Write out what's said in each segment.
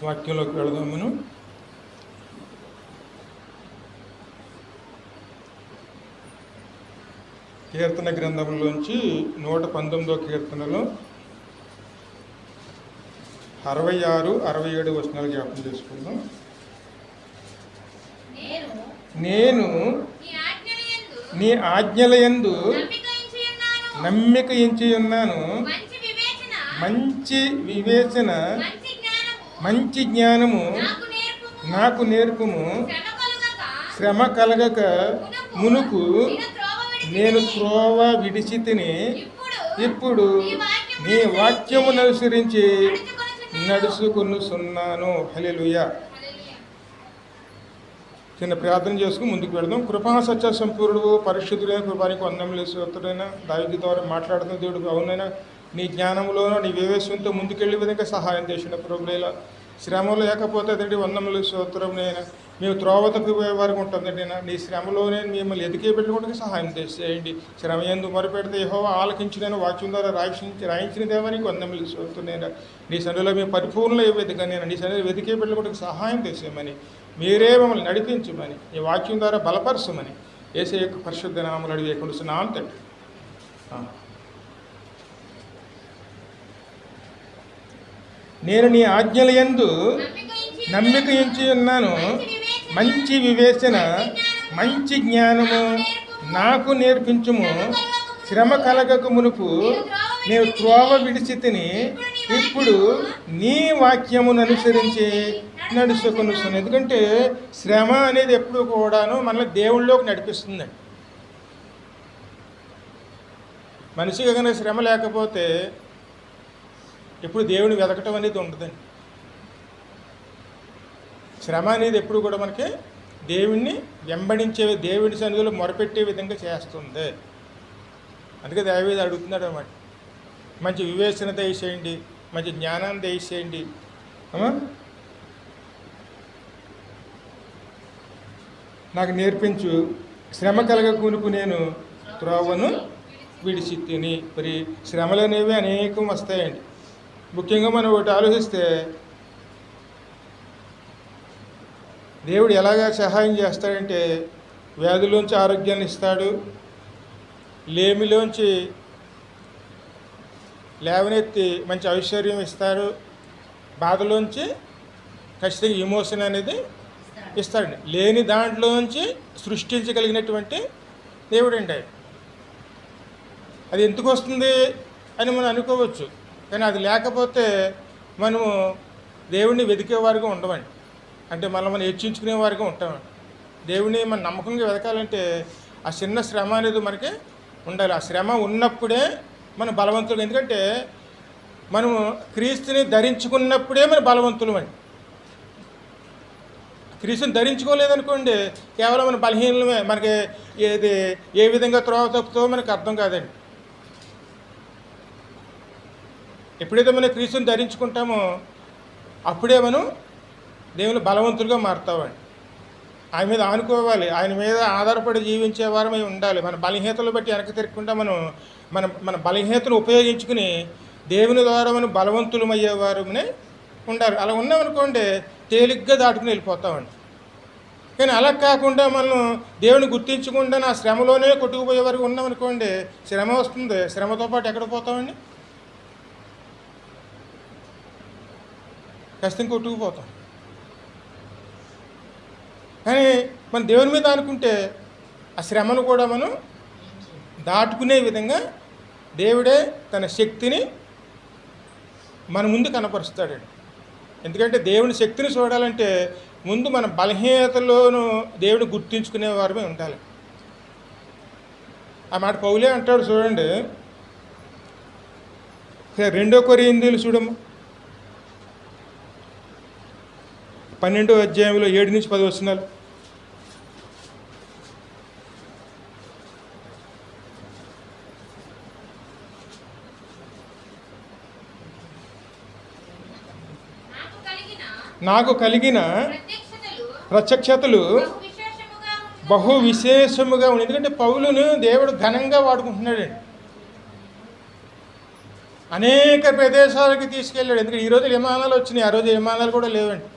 వాక్యంలోకి వెళదామును. కీర్తన గ్రంథంలోంచి 119వ కీర్తనలో 66, 67 వచనాలు జ్ఞాపకం చేసుకుందాం. నేను నీ ఆజ్ఞలయందు నమ్మిక ఎంచి ఉన్నాను. మంచి వివేచన, మంచి జ్ఞానము నాకు నేర్పుము. శ్రమ కలగక మునుపు నేను త్రోవ విడిచి తిని ఇప్పుడు నీ వాక్యమును అనుసరించి నడుచుకొనుచున్నాను. హల్లెలూయా. చిన్న ప్రార్థన చేసుకుని ముందుకు వెళదాం. కృపా సత్య సంపూర్ణుడు పరిశుద్ధుడైన కృపానికి వందనములు స్తోత్రుడైన దావీదు ద్వారా మాట్లాడుతున్న దేవుడు అవునైనా నీ జ్ఞానంలోనూ నీ వివేచనతో ముందుకెళ్ళే విధంగా సహాయం చేసిన ప్రభువుల శ్రమలు లేకపోతే అదండి వందములు స్తోత్రమునైనా మేము త్రోవ తప్పిపోయే వరకు ఉంటుందండి. నీ శ్రమలోనే మిమ్మల్ని ఎదికే పెట్టుకోవడానికి సహాయం చేసేయండి. శ్రమ ఎందు మొరపెడితే యెహోవా ఆలకించిన వాక్యం ద్వారా రాయించిన దేవానికి వందములు స్తోత్రునైనా నీ సన్నిధిలో మేము పరిపూర్ణ విధంగా నేను నీ సన్నిధిలో వెతికే పెట్టుకోవడానికి సహాయం చేసేయమని, మీరే మమ్మల్ని నడిపించమని, ఈ వాక్యం ద్వారా బలపరచమని యేసయ్య యొక్క పరిశుద్ధ నామములో అడిగి వేడుకొనుచున్నాం తండ్రి. నేను నీ ఆజ్ఞలయందు నమ్మిక ఉంచి ఉన్నాను. మంచి వివేచన, మంచి జ్ఞానము నాకు నేర్పించుము. శ్రమ కలగక మునుపు నేను త్రోవ విడిచి తిని ఇప్పుడు నీ వాక్యమును అనుసరించి నడుచుకొనుచున్నాను. ఎందుకంటే శ్రమ అనేది ఎప్పుడు కూడాను మనల్ని దేవుళ్ళలోకి నడిపిస్తుందండి. మనిషిగా కనుక శ్రమ లేకపోతే ఎప్పుడు దేవుని వెతకటం అనేది ఉండదండి. శ్రమ అనేది ఎప్పుడు కూడా మనకి దేవుణ్ణి వెంబడించే, దేవుని సన్నిధిలో మొరపెట్టే విధంగా చేస్తుంది. అందుకే దావీదు అడుగుతున్నాడు అన్నమాట, మంచి వివేచన దయచేయండి, మంచి జ్ఞానాన్ని దయచేయండి, నాకు నేర్పించు. శ్రమ కలగకునుకు నేను త్రోవను విడిచి తిని. మరి శ్రమలు అనేవి అనేకం వస్తాయండి. ముఖ్యంగా మనం ఒకటి ఆలోచిస్తే దేవుడు ఎలాగా సహాయం చేస్తాడంటే వ్యాధుల్లోంచి ఆరోగ్యాన్ని ఇస్తాడు, లేమిలోంచి లేవనెత్తి మంచి ఐశ్వర్యం ఇస్తాడు, బాధలోంచి ఖచ్చితంగా ఎమోషన్ అనేది ఇస్తాడండి. లేని దాంట్లోంచి సృష్టించగలిగినటువంటి దేవుడు అండి. అది ఎందుకు వస్తుంది అని మనం అనుకోవచ్చు, కానీ అది లేకపోతే మనము దేవుడిని వెతికేవారుగా ఉండమండి. అంటే మనం హెచ్చించుకునేవారుగా ఉంటామండి. దేవుడిని మన నమ్మకంగా వెతకాలంటే ఆ చిన్న శ్రమ అనేది మనకి ఉండాలి. ఆ శ్రమ ఉన్నప్పుడే మనం బలవంతులు. ఎందుకంటే మనము క్రీస్తుని ధరించుకున్నప్పుడే మన బలవంతులు అండి. క్రీస్తుని ధరించుకోలేదనుకోండి కేవలం మన బలహీనమే. మనకి ఏ విధంగా త్రోవ తప్పుతో మనకు అర్థం కాదండి. ఎప్పుడైతే మనం క్రీస్తుని ధరించుకుంటామో అప్పుడే మనం దేవుని బలవంతులుగా మారుతామండి. ఆయన మీద ఆనుకోవాలి, ఆయన మీద ఆధారపడి జీవించే వారమై ఉండాలి. మన బలహీనతలు బట్టి వెనక్కి తిరగకుండా మన బలహీనతను ఉపయోగించుకుని దేవుని ద్వారా మనం బలవంతులమయ్యేవారమనే ఉండాలి. అలా ఉన్నామనుకోండి తేలిగ్గా దాటుకుని వెళ్ళిపోతామండి. కానీ అలా కాకుండా మనం దేవుని గుర్తించకుండా నా శ్రమలోనే కొట్టుకుపోయే వరకు ఉన్నామనుకోండి శ్రమ వస్తుంది, శ్రమతో పాటు ఎక్కడ పోతామండి? ఖచ్చితంగా కొట్టుకుపోతాం. కానీ మన దేవుని మీద అనుకుంటే ఆ శ్రమను కూడా మనం దాటుకునే విధంగా దేవుడే తన శక్తిని మన ముందు కనపరుస్తాడండి. ఎందుకంటే దేవుని శక్తిని చూడాలంటే ముందు మన బలహీనతలోనూ దేవుని గుర్తించుకునే వారమే ఉండాలి. ఆ మాట పౌలే అంటాడు చూడండి, 2 కొరింథీయులు చూడము 12వ అధ్యాయంలో 7 నుంచి 10 వచనాలు. నాకు కలిగిన ప్రత్యక్షతలు బహు విశేషముగా ఉంది. ఎందుకంటే పౌలును దేవుడు ఘనంగా వాడుకుంటున్నాడండి. అనేక ప్రదేశాలకి తీసుకెళ్ళాడు. ఎందుకంటే ఈరోజు విమానాలు వచ్చినాయి, ఆ రోజు విమానాలు కూడా లేవండి.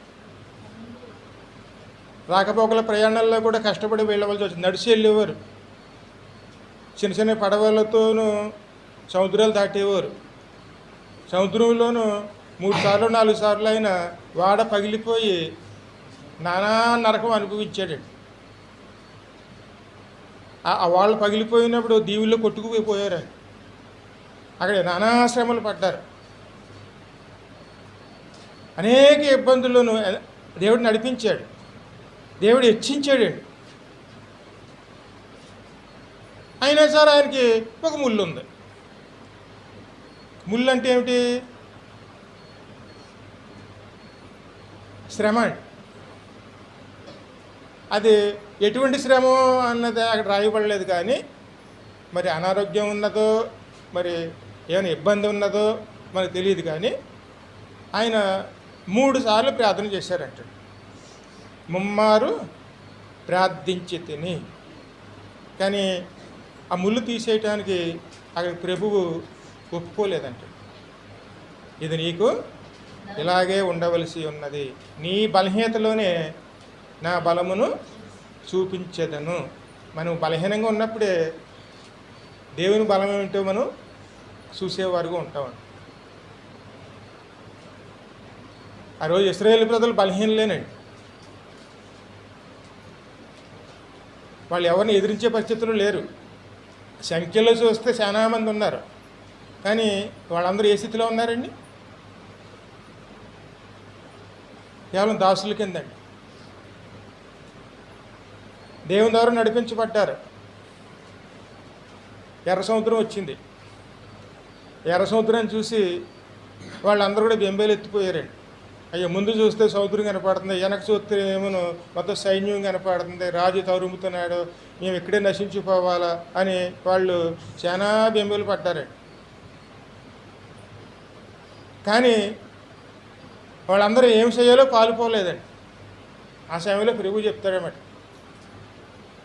రాకపోకల ప్రయాణాల్లో కూడా కష్టపడి వెళ్ళవలసి వచ్చింది, నడిచి వెళ్ళేవారు. చిన్న చిన్న పడవలతోనూ సముద్రాలు దాటేవారు. సముద్రంలోనూ 3 సార్లు 4 సార్లు అయినా వాడ పగిలిపోయి నానా నరకం అనుభవించాడండి. ఆ వాళ్ళు పగిలిపోయినప్పుడు దీవుల్లో కొట్టుకుపోయారండి. అక్కడ నానా శ్రమలు పడ్డారు. అనేక ఇబ్బందుల్లోనూ దేవుడు నడిపించాడు, దేవుడు హెచ్చించాడండి. అయినా సరే ఆయనకి ఒక ముళ్ళు ఉంది. ముళ్ళు అంటే ఏమిటి? శ్రమ అండి. అది ఎటువంటి శ్రమ అన్నది అక్కడ రాయబడలేదు, కానీ మరి అనారోగ్యం ఉన్నదో మరి ఏమైనా ఇబ్బంది ఉన్నదో మనకు తెలియదు. కానీ ఆయన 3 సార్లు ప్రార్థన చేశారంట. ముమ్మారు ప్రార్థించి తిని, కానీ ఆ ముళ్ళు తీసేయటానికి అక్కడ ప్రభువు ఒప్పుకోలేదంట. ఇది నీకు ఇలాగే ఉండవలసి ఉన్నది, నీ బలహీనతలోనే నా బలమును చూపించేదను. మనం బలహీనంగా ఉన్నప్పుడే దేవుని బలం ఏమిటో మనం చూసేవారుగా ఉంటామండి. ఆ రోజు ఇశ్రాయేలు ప్రజలు బలహీనలేనండి. వాళ్ళు ఎవరిని ఎదిరించే పరిస్థితులు లేరు. సంఖ్యలో చూస్తే చాలా మంది ఉన్నారు, కానీ వాళ్ళందరూ ఏ స్థితిలో ఉన్నారండి? కేవలం దాసుల కిందండి. దేవుని ద్వారా నడిపించబడ్డారు. ఎర్ర సముద్రం వచ్చింది. ఎర్ర సముద్రాన్ని చూసి వాళ్ళందరూ కూడా బెంబేలు ఎత్తిపోయారండి. అయ్యో, ముందు చూస్తే సముద్రం కనపడుతుంది, వెనక చూస్తే ఏమో మొత్తం సైన్యం కనపడుతుంది, రాజు తరుముతున్నాడు, మేము ఇక్కడే నశించిపోవాలా అని వాళ్ళు చాలా బెంబేలు పడ్డారండి. కానీ వాళ్ళందరూ ఏం చేయాలో పాలుపోలేదండి. ఆ సమయంలో ప్రభు చెప్తాడన్నమాట,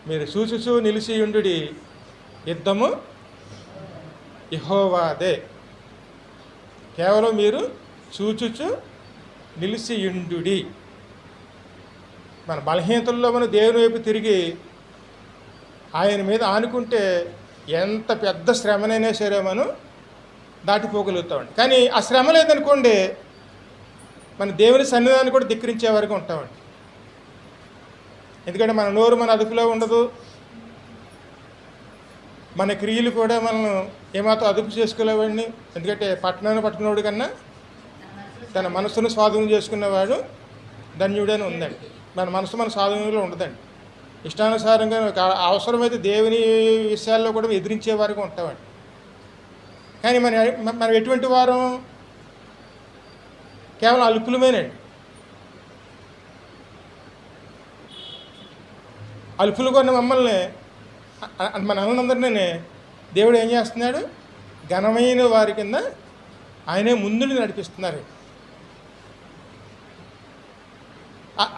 మీరు చూచుచూ నిలిచి ఉండుడి, యుద్ధము యెహోవాదే. కేవలం మీరు చూచుచు నిలిచి ఉండుడి. మన బలహీనతల్లో మనం దేవుని వైపు తిరిగి ఆయన మీద ఆనుకుంటే ఎంత పెద్ద శ్రమనైనా సరే మనం దాటిపోగలుగుతామండి. కానీ ఆ శ్రమ లేదనుకోండి, మన దేవుని సన్నిధాన్ని కూడా ధిక్కరించే వరకు ఉంటామండి. ఎందుకంటే మన నోరు మన అదుపులో ఉండదు, మన క్రియలు కూడా మనం ఏమాత్రం అదుపు చేసుకోలేవండి. ఎందుకంటే పట్టణాన్ని పట్టుకున్నవాడు కన్నా తన మనసును స్వాధీనం చేసుకున్నవాడు ధన్యుడని ఉందండి. మన మనసు మన స్వాధీనంలో ఉండదండి. ఇష్టానుసారంగా అవసరమైతే దేవుని విషయాల్లో కూడా ఎదిరించే వరకు ఉంటామండి. కానీ మనం ఎటువంటి వారం? కేవలం అల్పులమేనండి. అల్పులు కొన్న మమ్మల్ని, మన అన్నందరినీ దేవుడు ఏం చేస్తున్నాడు? ఘనమైన వారి కింద ఆయనే ముందుని నడిపిస్తున్నారు.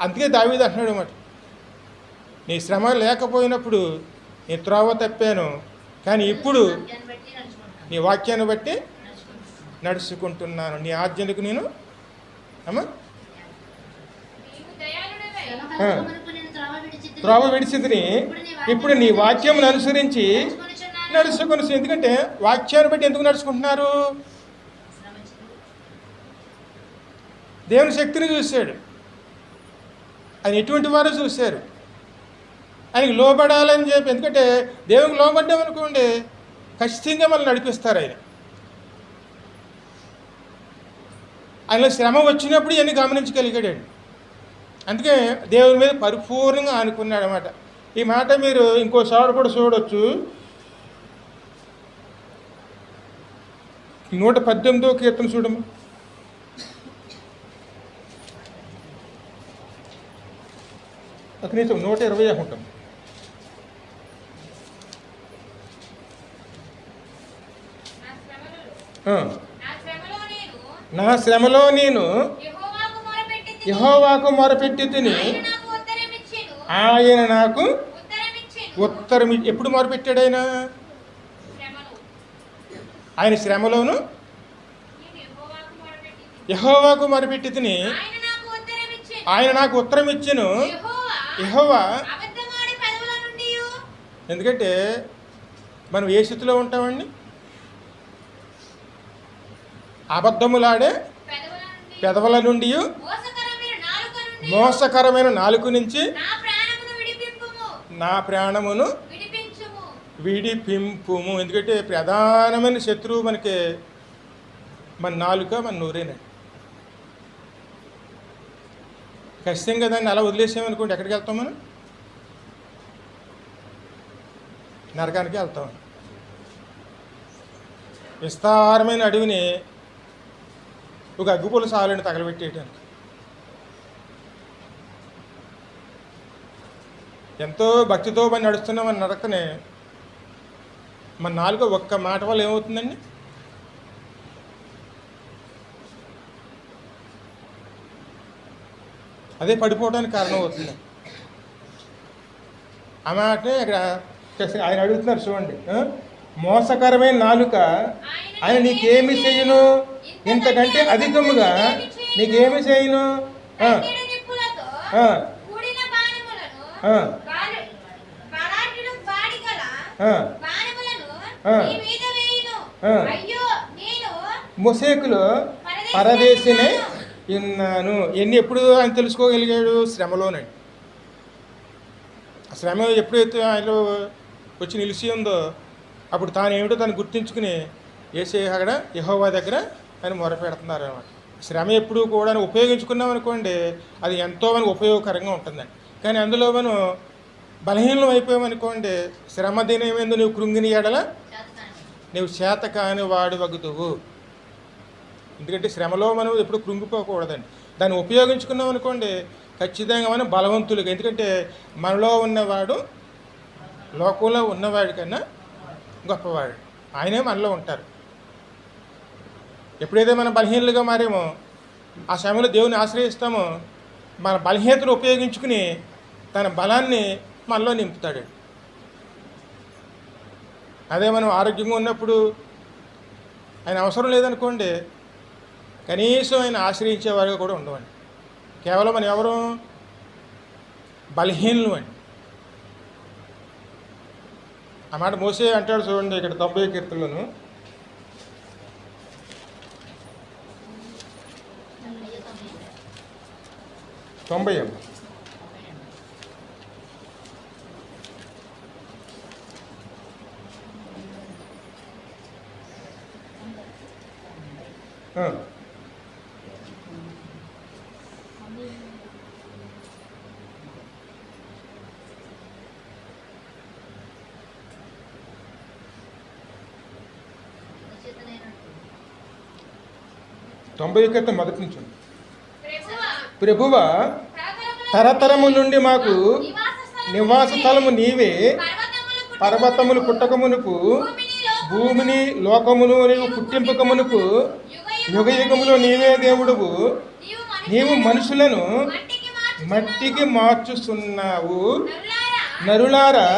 అందుకే దావీదు అంటున్నాడు అన్నమాట, నీ శ్రమ లేకపోయినప్పుడు నీ త్రోవ తప్పాను, కానీ ఇప్పుడు నీ వాక్యాన్ని బట్టి నడుచుకుంటున్నాను, నీ ఆజ్ఞలకు నేను అమ్మా త్రోవ విడిచితిని, ఇప్పుడు నీ వాక్యమును అనుసరించి నడుచుకొని. ఎందుకంటే వాక్యాన్ని బట్టి ఎందుకు నడుచుకుంటున్నారు? దేవుని శక్తిని చూశాడు. ఆయన ఎటువంటి వారో చూశారు. ఆయనకి లోబడాలని చెప్పి, ఎందుకంటే దేవునికి లోబడ్డామనుకోండి ఖచ్చితంగా మనల్ని నడిపిస్తారు ఆయన. ఆయనలో శ్రమ వచ్చినప్పుడు ఇవన్నీ గమనించగలిగాడండి. అందుకే దేవుని మీద పరిపూర్ణంగా ఆనుకున్నాడు అన్నమాట. ఈ మాట మీరు ఇంకోసారి కూడా చూడవచ్చు. 118వ కీర్తన చూడము. ఒక నిమిషం, 120 అనుకుంటాం. నా శ్రమలో నేను యెహోవాకు మొరపెట్టి తిని, ఆయన నాకు ఉత్తరం. ఎప్పుడు మొరపెట్టాడు ఆయన? ఆయన శ్రమలోను యెహోవాకు మొరపెట్టి తిని ఆయన నాకు ఉత్తరం ఇచ్చెను. యెహోవా ఎందుకంటే మనం ఏ స్థితిలో ఉంటామండి? అబద్ధములాడే పెదవుల నుండి, మోసకరమైన నాలుక నుంచి నా ప్రాణమును విడిపింపుము. ఎందుకంటే ప్రధానమైన శత్రువు మనకి మన నాలుక, మన నోరేనండి. ఖచ్చితంగా దాన్ని అలా వదిలేసామనుకోండి, ఎక్కడికి వెళ్తాం మనం? నరకానికి వెళ్తాం. విస్తారమైన అడవిని ఒక అగ్గిపుల్ల సాలని తగలబెట్టేయడానికి. ఎంతో భక్తితో పని నడుస్తున్న మన నడకనే మన నాలుగు ఒక్క మాట వల్ల ఏమవుతుందండి? అదే పడిపోవడానికి కారణం అవుతుంది. ఆ మాటనే ఇక్కడ ఆయన అడుగుతున్నారు చూడండి. మోసకరమైన నాలుక ఆయన నీకేమి చేయను? ఇంతకంటే అధికముగా నీకేమి చేయను? మొసేకులో పరదేశినే ఉన్నాను. ఎన్ని ఎప్పుడు ఆయన తెలుసుకోగలిగాడు? శ్రమలోనండి. ఆ శ్రమ ఎప్పుడైతే ఆయనలో వచ్చి నిలిచి ఉందో అప్పుడు తాను ఏమిటో తను గుర్తించుకుని యేసయ్య అక్కడ యెహోవా దగ్గర ఆయన మొరపెడుతున్నారు అన్నమాట. శ్రమ ఎప్పుడు కూడా ఉపయోగించుకున్నాం అనుకోండి, అది ఎంతో మనకు ఉపయోగకరంగా ఉంటుందండి. కానీ అందులో మనం బలహీనం అయిపోయామనుకోండి, శ్రమ దినమేందు నువ్వు కృంగిని ఎడల నువ్వు చేత కాని వాడు వగుతువు. ఎందుకంటే శ్రమలో మనం ఎప్పుడు కృంగిపోకూడదండి. దాన్ని ఉపయోగించుకున్నాం అనుకోండి, ఖచ్చితంగా మనం బలవంతులుగా. ఎందుకంటే మనలో ఉన్నవాడు లోకంలో ఉన్నవాడి కన్నా గొప్పవాడు. ఆయనే మనలో ఉంటారు. ఎప్పుడైతే మనం బలహీనలుగా మారేమో ఆ సమయంలో దేవుని ఆశ్రయిస్తామో మన బలహీనతను ఉపయోగించుకుని తన బలాన్ని మనలో నింపుతాడు. అదే మనం ఆరోగ్యంగా ఉన్నప్పుడు ఆయన అవసరం లేదనుకోండి, కనీసం ఆయన ఆశ్రయించేవారుగా కూడా ఉండవండి. కేవలం మనం ఎవరు? బలహీనులు అండి. ఆ మాట మోసే అంటాడు చూడండి ఇక్కడ 90 కీర్తనలోను. తొంభై కీర్తన మొదటి నుంచి. ప్రభువా, తరతరము నుండి మాకు నివాస స్థలము నీవే. పర్వతములు పుట్టకమునుపు, భూమిని లోకమును నీవు పుట్టింపకమునుపు, యుగ యుగములో నీవే దేవుడువు. నీవు మనుషులను మట్టికి మార్చుస్తున్నావు. నరులారా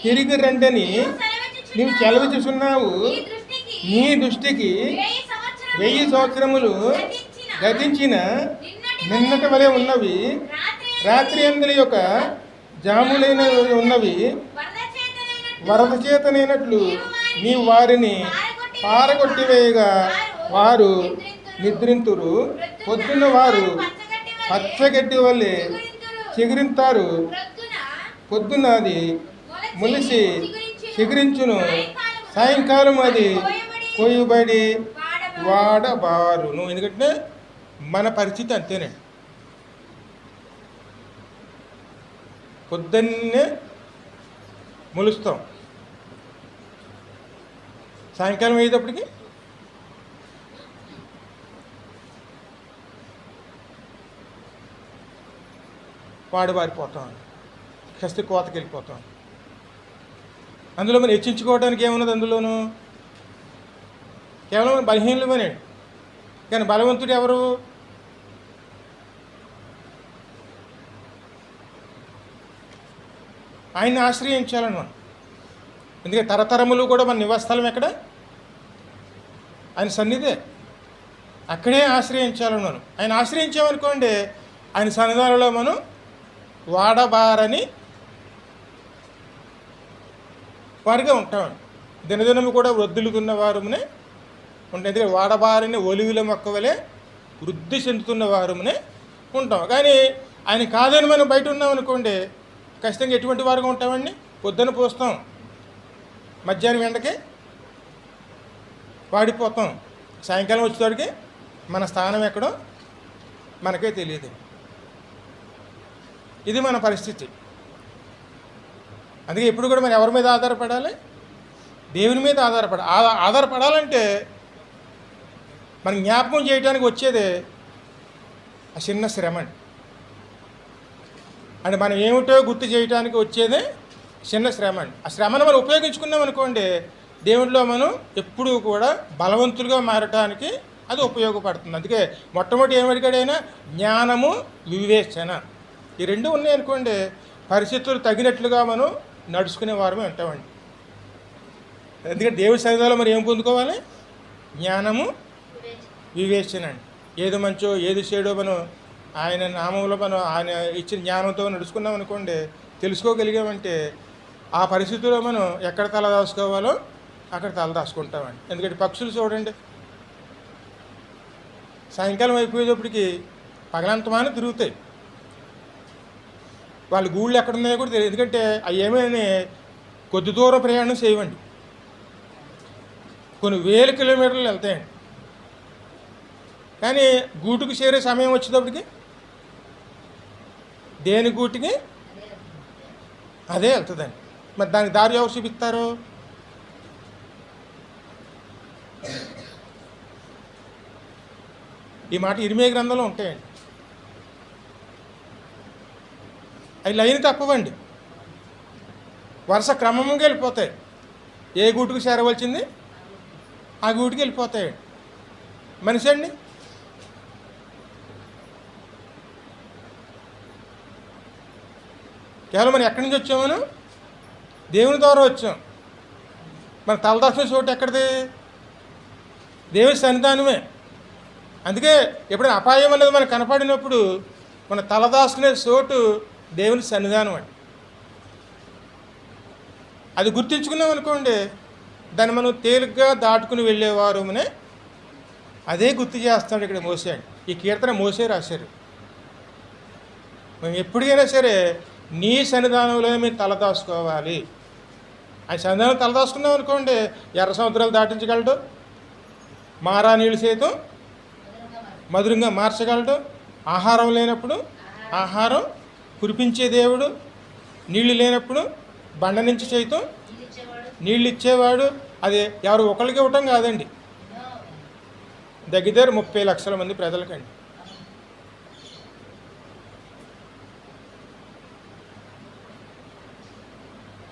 తిరిగి రండని నీవు సెలవిస్తున్నావు. నీ దృష్టికి 1000 సంవత్సరములు గతించిన నిన్నటి వలె ఉన్నవి. రాత్రి అందుల యొక్క జాములైన ఉన్నవి. వరద చేతనైనట్లు నీవు వారిని పారగొట్టివేయగా వారు నిద్రింతురు. పొద్దున్న వారు పచ్చగడ్డి వల్లే చిగురింతారు. పొద్దున్న అది ములిసి చిగురించును. సాయంకాలం అది కోయబడి వాడబారును. ఎందుకంటే మన పరిస్థితి అంతేనండి. పొద్దున్నే మొలుస్తాం, సాయంకాలం అయ్యేటప్పటికి వాడిబారిపోతాం, కస్తి కోతకి వెళ్ళిపోతాం. అందులో మనం హెచ్చించుకోవడానికి ఏమున్నది? అందులోనూ కేవలం బలహీనమేనండి. కానీ బలవంతుడు ఎవరు? ఆయన్ని ఆశ్రయించాలని మనం. ఎందుకంటే తరతరములు కూడా మన నివాస స్థలం ఎక్కడ? ఆయన సన్నిధే. అక్కడే ఆశ్రయించాలని మనం. ఆయన ఆశ్రయించామనుకోండి, ఆయన సన్నిధానంలో మనం వాడబారని వారిగా ఉంటామండి. దినదినము కూడా వృద్ధులుగున్న వారునే ఉంటాం. ఎందుకంటే వాడబారని ఒలివిల మొక్క వలె వృద్ధి చెందుతున్న వారునే ఉంటాం. కానీ ఆయన కాదని మనం బయట ఉన్నాం అనుకోండి, ఖచ్చితంగా ఎటువంటి వారుగా ఉంటామండి. పొద్దున పోస్తాం, మధ్యాహ్నం ఎండకి వాడిపోతాం, సాయంకాలం వచ్చేవాడికి మన స్థానం ఎక్కడో మనకే తెలియదు. ఇది మన పరిస్థితి. అందుకే ఎప్పుడు కూడా మనం ఎవరి మీద ఆధారపడాలి? దేవుని మీద ఆధారపడాలంటే మనం జ్ఞాపకం చేయడానికి వచ్చేదే ఆ చిన్న శ్రమ అండి. అంటే మనం ఏమిటో గుర్తు చేయడానికి వచ్చేదే చిన్న శ్రమ అండి. ఆ శ్రమను మనం ఉపయోగించుకున్నాం అనుకోండి, దేవుడిలో మనం ఎప్పుడూ కూడా బలవంతులుగా మారటానికి అది ఉపయోగపడుతుంది. అందుకే మొట్టమొదటి ఏమడిగాడైనా జ్ఞానము, వివేచన, ఈ రెండు ఉన్నాయనుకోండి, పరిస్థితులు తగినట్లుగా మనం నడుచుకునే వారమే ఉంటామండి. ఎందుకంటే దేవుడి సన్నిధిలో మరి ఏం పొందుకోవాలి? జ్ఞానము, వివేచన అండి. ఏది మంచో ఏది చెడో మనం ఆయన నామంలో మనం ఆయన ఇచ్చిన జ్ఞానంతో నడుచుకున్నాం అనుకోండి, తెలుసుకోగలిగామంటే ఆ పరిస్థితుల్లో మనం ఎక్కడ తల దాచుకోవాలో అక్కడ తల దాచుకుంటామండి. ఎందుకంటే పక్షులు చూడండి, సాయంకాలం అయిపోయేటప్పటికి పగలంతమాన తిరుగుతాయి. వాళ్ళ గూళ్ళు ఎక్కడున్నాయో కూడా తెలియదు. ఎందుకంటే అవి ఏమైనా కొద్ది దూరం ప్రయాణం చేయవండి, కొన్ని వేల కిలోమీటర్లు వెళ్తాయండి. కానీ గూటుకు చేరే సమయం వచ్చేటప్పటికి దేని గూటికి అదే వెళ్తుందండి. మరి దానికి దారి ఎవరు చూపిస్తారు? ఈ మాట ఇర్మియా గ్రంథంలో ఉంటాయండి. అవి లైన్ తప్పవండి, వరుస క్రమంగా వెళ్ళిపోతాయి. ఏ గూటుకు చేరవలసింది ఆ గూటికి వెళ్ళిపోతాయండి. మనిషి అండి, కేవలం మనం ఎక్కడి నుంచి వచ్చామను? దేవుని ద్వారా వచ్చాం. మన తలదాచిన చోటు ఎక్కడిది? దేవుని సన్నిధానమే. అందుకే ఎప్పుడైనా అపాయం అనేది మనకు కనపడినప్పుడు మన తలదాచుకునే చోటు దేవుని సన్నిధానం అండి. అది గుర్తించుకున్నాం అనుకోండి, దాన్ని మనం తేలిగ్గా దాటుకుని వెళ్ళేవారునే అదే గుర్తు చేస్తాడు ఇక్కడ మోసే అండి. ఈ కీర్తన మోసే రాశారు. మేము ఎప్పటికైనా సరే నీ సన్నిధానంలో మేము తలదాచుకోవాలి. ఆ సన్నిధానం తలదాచుకున్నాం అనుకోండి, ఎర్ర సముద్రాలు దాటించగలడు, మారా నీళ్ళు సైతం మధురంగా మార్చగలడు, ఆహారం లేనప్పుడు ఆహారం కురిపించే దేవుడు, నీళ్లు లేనప్పుడు బండ నుంచి సైతం నీళ్ళు ఇచ్చేవాడు. అది ఎవరు ఒకరికి ఇవ్వటం కాదండి, దగ్గర 30 లక్షల మంది ప్రజలకండి.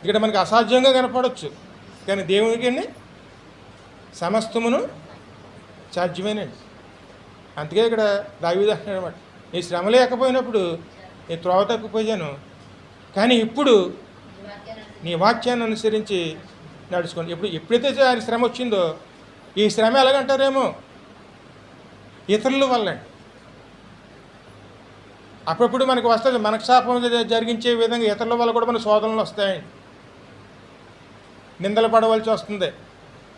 ఇక్కడ మనకు అసాధ్యంగా కనపడవచ్చు, కానీ దేవునికి అండి సమస్తమును సాధ్యమేనండి. అందుకే ఇక్కడ దావీదు అంటున్నాడు అన్నమాట, నీ శ్రమ లేకపోయినప్పుడు నేను త్రోవ తప్పిపోయాను, కానీ ఇప్పుడు నీ వాక్యాన్ని అనుసరించి నడుచుకోండి. ఎప్పుడైతే ఆయన శ్రమ వచ్చిందో, ఈ శ్రమ ఎలాగంటారేమో ఇతరుల వల్ల అప్పుడప్పుడు మనకు వస్తుంది. మనక్షాపం జరిగించే విధంగా ఇతరుల వల్ల కూడా మన శోధనలు వస్తాయండి, నిందలు పడవలసి వస్తుంది.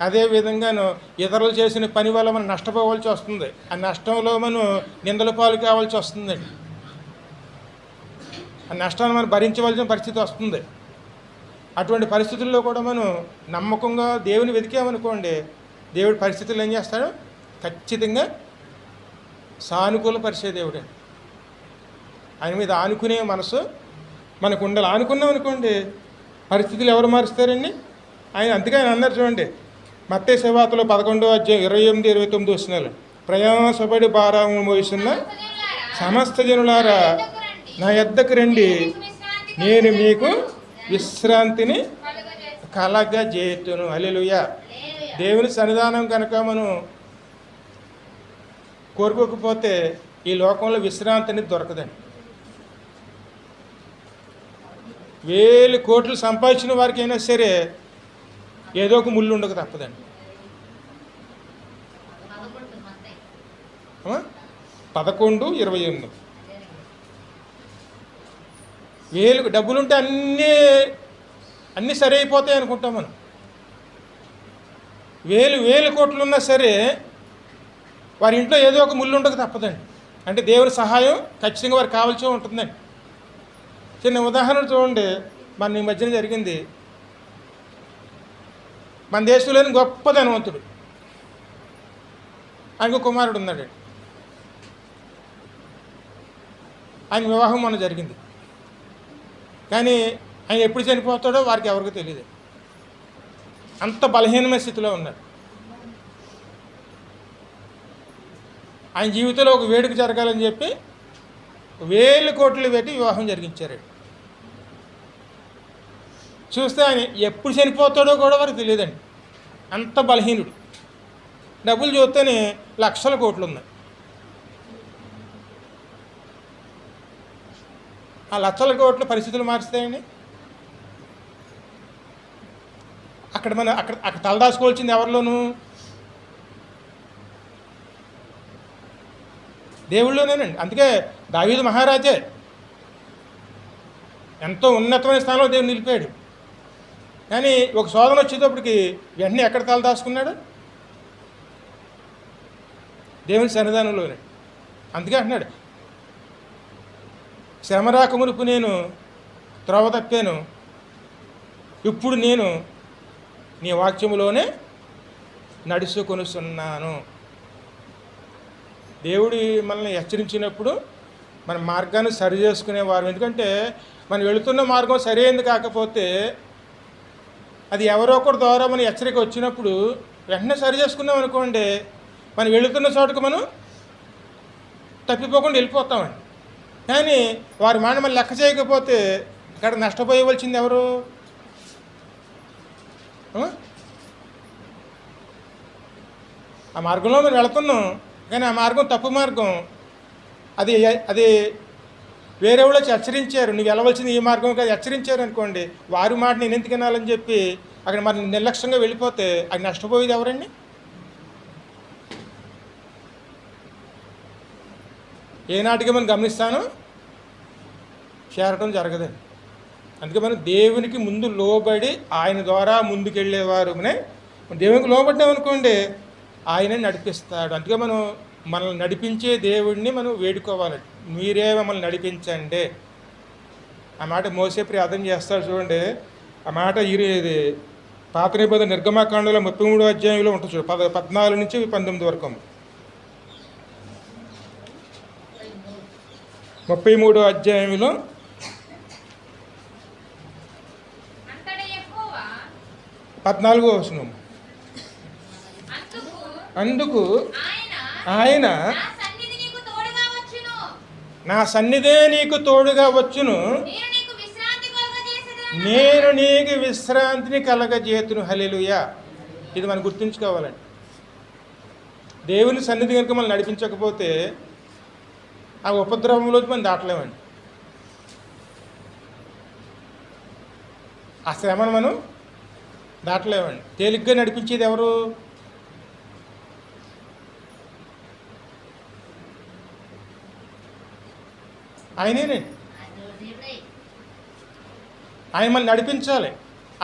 అదేవిధంగాను ఇతరులు చేసిన పని వల్ల మనం నష్టపోవలసి వస్తుంది. ఆ నష్టంలో మనం నిందల పాలు కావాల్సి వస్తుందండి. ఆ నష్టాన్ని మనం భరించవలసిన పరిస్థితి వస్తుంది. అటువంటి పరిస్థితుల్లో కూడా మనం నమ్మకంగా దేవుని వెతికామనుకోండి, దేవుడి పరిస్థితులు ఏం చేస్తాడు? ఖచ్చితంగా సానుకూలపరిచే దేవుడే. ఆయన మీద ఆనుకునే మనసు మనకు ఉండాలి. ఆనుకున్నాం అనుకోండి, పరిస్థితులు ఎవరు మారుస్తారండి? ఆయన అందుకే ఆయన అన్నారు చూడండి, మత్తయి సువార్తలో 11:28-29 వచనాలు, ప్రయాసపడి భారము మోస్తున్న సమస్త జనులారా నా యొద్దకు రండి, నేను మీకు విశ్రాంతిని కలగజేతును. హల్లెలూయా. దేవుని సన్నిధానం కనుక మనం కోరుకోకపోతే ఈ లోకంలో విశ్రాంతిని దొరకదండి. 1000 కోట్లు సంపాదించిన వారికి అయినా సరే ఏదో ఒక ముళ్ళు ఉండక తప్పదండి. 11:28. వేలు డబ్బులుంటే అన్నీ సరి అయిపోతాయి అనుకుంటాం మనం. వేలు కోట్లు ఉన్నా సరే వారి ఇంట్లో ఏదో ఒక ముళ్ళు ఉండక తప్పదండి. అంటే దేవుని సహాయం ఖచ్చితంగా వారికి కావాల్సి ఉంటుందండి. చిన్న ఉదాహరణ చూడండి, మన ఈ మధ్యన జరిగింది. మన దేశంలోని గొప్ప ధనవంతుడు, ఆయనకు కుమారుడు ఉన్నాడు. ఆయన వివాహం మొన్న జరిగింది. కానీ ఆయన ఎప్పుడు చనిపోతాడో వారికి ఎవరికి తెలియదు. అంత బలహీనమైన స్థితిలో ఉన్నాడు. ఆయన జీవితంలో ఒక వేడుక జరగాలని చెప్పి 1000 కోట్లు పెట్టి వివాహం జరిగించారు. చూస్తే ఆయన ఎప్పుడు చనిపోతాడో కూడా వారికి తెలియదండి. అంత బలహీనుడు. డబ్బులు చూస్తేనే లక్షల కోట్లు ఉన్నాయి. ఆ లక్షల కోట్ల పరిస్థితులు మారుస్తాయండి. అక్కడ తలదాచుకోవాల్సింది ఎవరిలోనూ? దేవుళ్ళలోనేనండి. అందుకే దావీదు మహారాజే ఎంతో ఉన్నతమైన స్థానంలో దేవుడు నిలిపాడు. కానీ ఒక శోధన వచ్చేటప్పటికి వెంటనే ఎక్కడ తలదాచుకున్నాడు? దేవుని సన్నిధానంలోనే. అందుకే అంటున్నాడు, శ్రమ రాక మునుపు నేను త్రోవ తప్పాను, ఇప్పుడు నేను నీ వాక్యములోనే నడుచుకొనుచున్నాను. దేవుడు మనల్ని హెచ్చరించినప్పుడు మన మార్గాన్ని సరి చేసుకునేవారు. ఎందుకంటే మనం వెళుతున్న మార్గం సరైనది కాకపోతే అది ఎవరో ఒకరి ద్వారా మన హెచ్చరిక వచ్చినప్పుడు వెంటనే సరి చేసుకున్నాం అనుకోండి, మనం వెళుతున్న చోటుకు మనం తప్పిపోకుండా వెళ్ళిపోతామండి. కానీ వారి మాట మనం లెక్క చేయకపోతే అక్కడ నష్టపోయవలసింది ఎవరు? ఆ మార్గంలో మనం వెళుతున్నాం, కానీ ఆ మార్గం తప్పు మార్గం. అది వేరే వాళ్ళు హెచ్చరించారు, నువ్వు వెళ్ళవలసింది ఈ మార్గం కాదు హెచ్చరించారు అనుకోండి, వారి మాట నేను ఎందుకు వినాలని చెప్పి అక్కడ మరి నిర్లక్ష్యంగా వెళ్ళిపోతే అది నష్టపోయేది ఎవరండి? ఏనాటికి మనం గమనిస్తాను చేరటం జరగదండి. అందుకే మనం దేవునికి ముందు లోబడి ఆయన ద్వారా ముందుకెళ్ళేవారునే దేవునికి లోబడ్డామనుకోండి ఆయనే నడిపిస్తాడు. అందుకే మనల్ని నడిపించే దేవుడిని మనం వేడుకోవాలండి. మీరే మమ్మల్ని నడిపించండి. ఆ మాట మోసే ప్రార్థన చేస్తాడు చూడండి. ఆ మాట ఇది పాత నిబంధన నిర్గమాకాండంలో 33వ అధ్యాయంలో ఉంటుంది చూడు, 14 నుంచి 19 వరకు. 33వ అధ్యాయంలో 14వ వచనం. అందుకు ఆయన నా సన్నిధే నీకు తోడుగా వచ్చును, నేను నీకు విశ్రాంతిని కలగజేతును. హల్లెలూయా. ఇది మనం గుర్తుంచుకోవాలండి. దేవుని సన్నిధి కనుక మనం నడిపించకపోతే ఆ ఉపద్రవంలోకి మనం దాటలేమండి. ఆ శ్రమను మనం దాటలేమండి. తేలిగ్గా నడిపించేది ఎవరు? ఆయనేనండి. ఆయన మనం నడిపించాలి.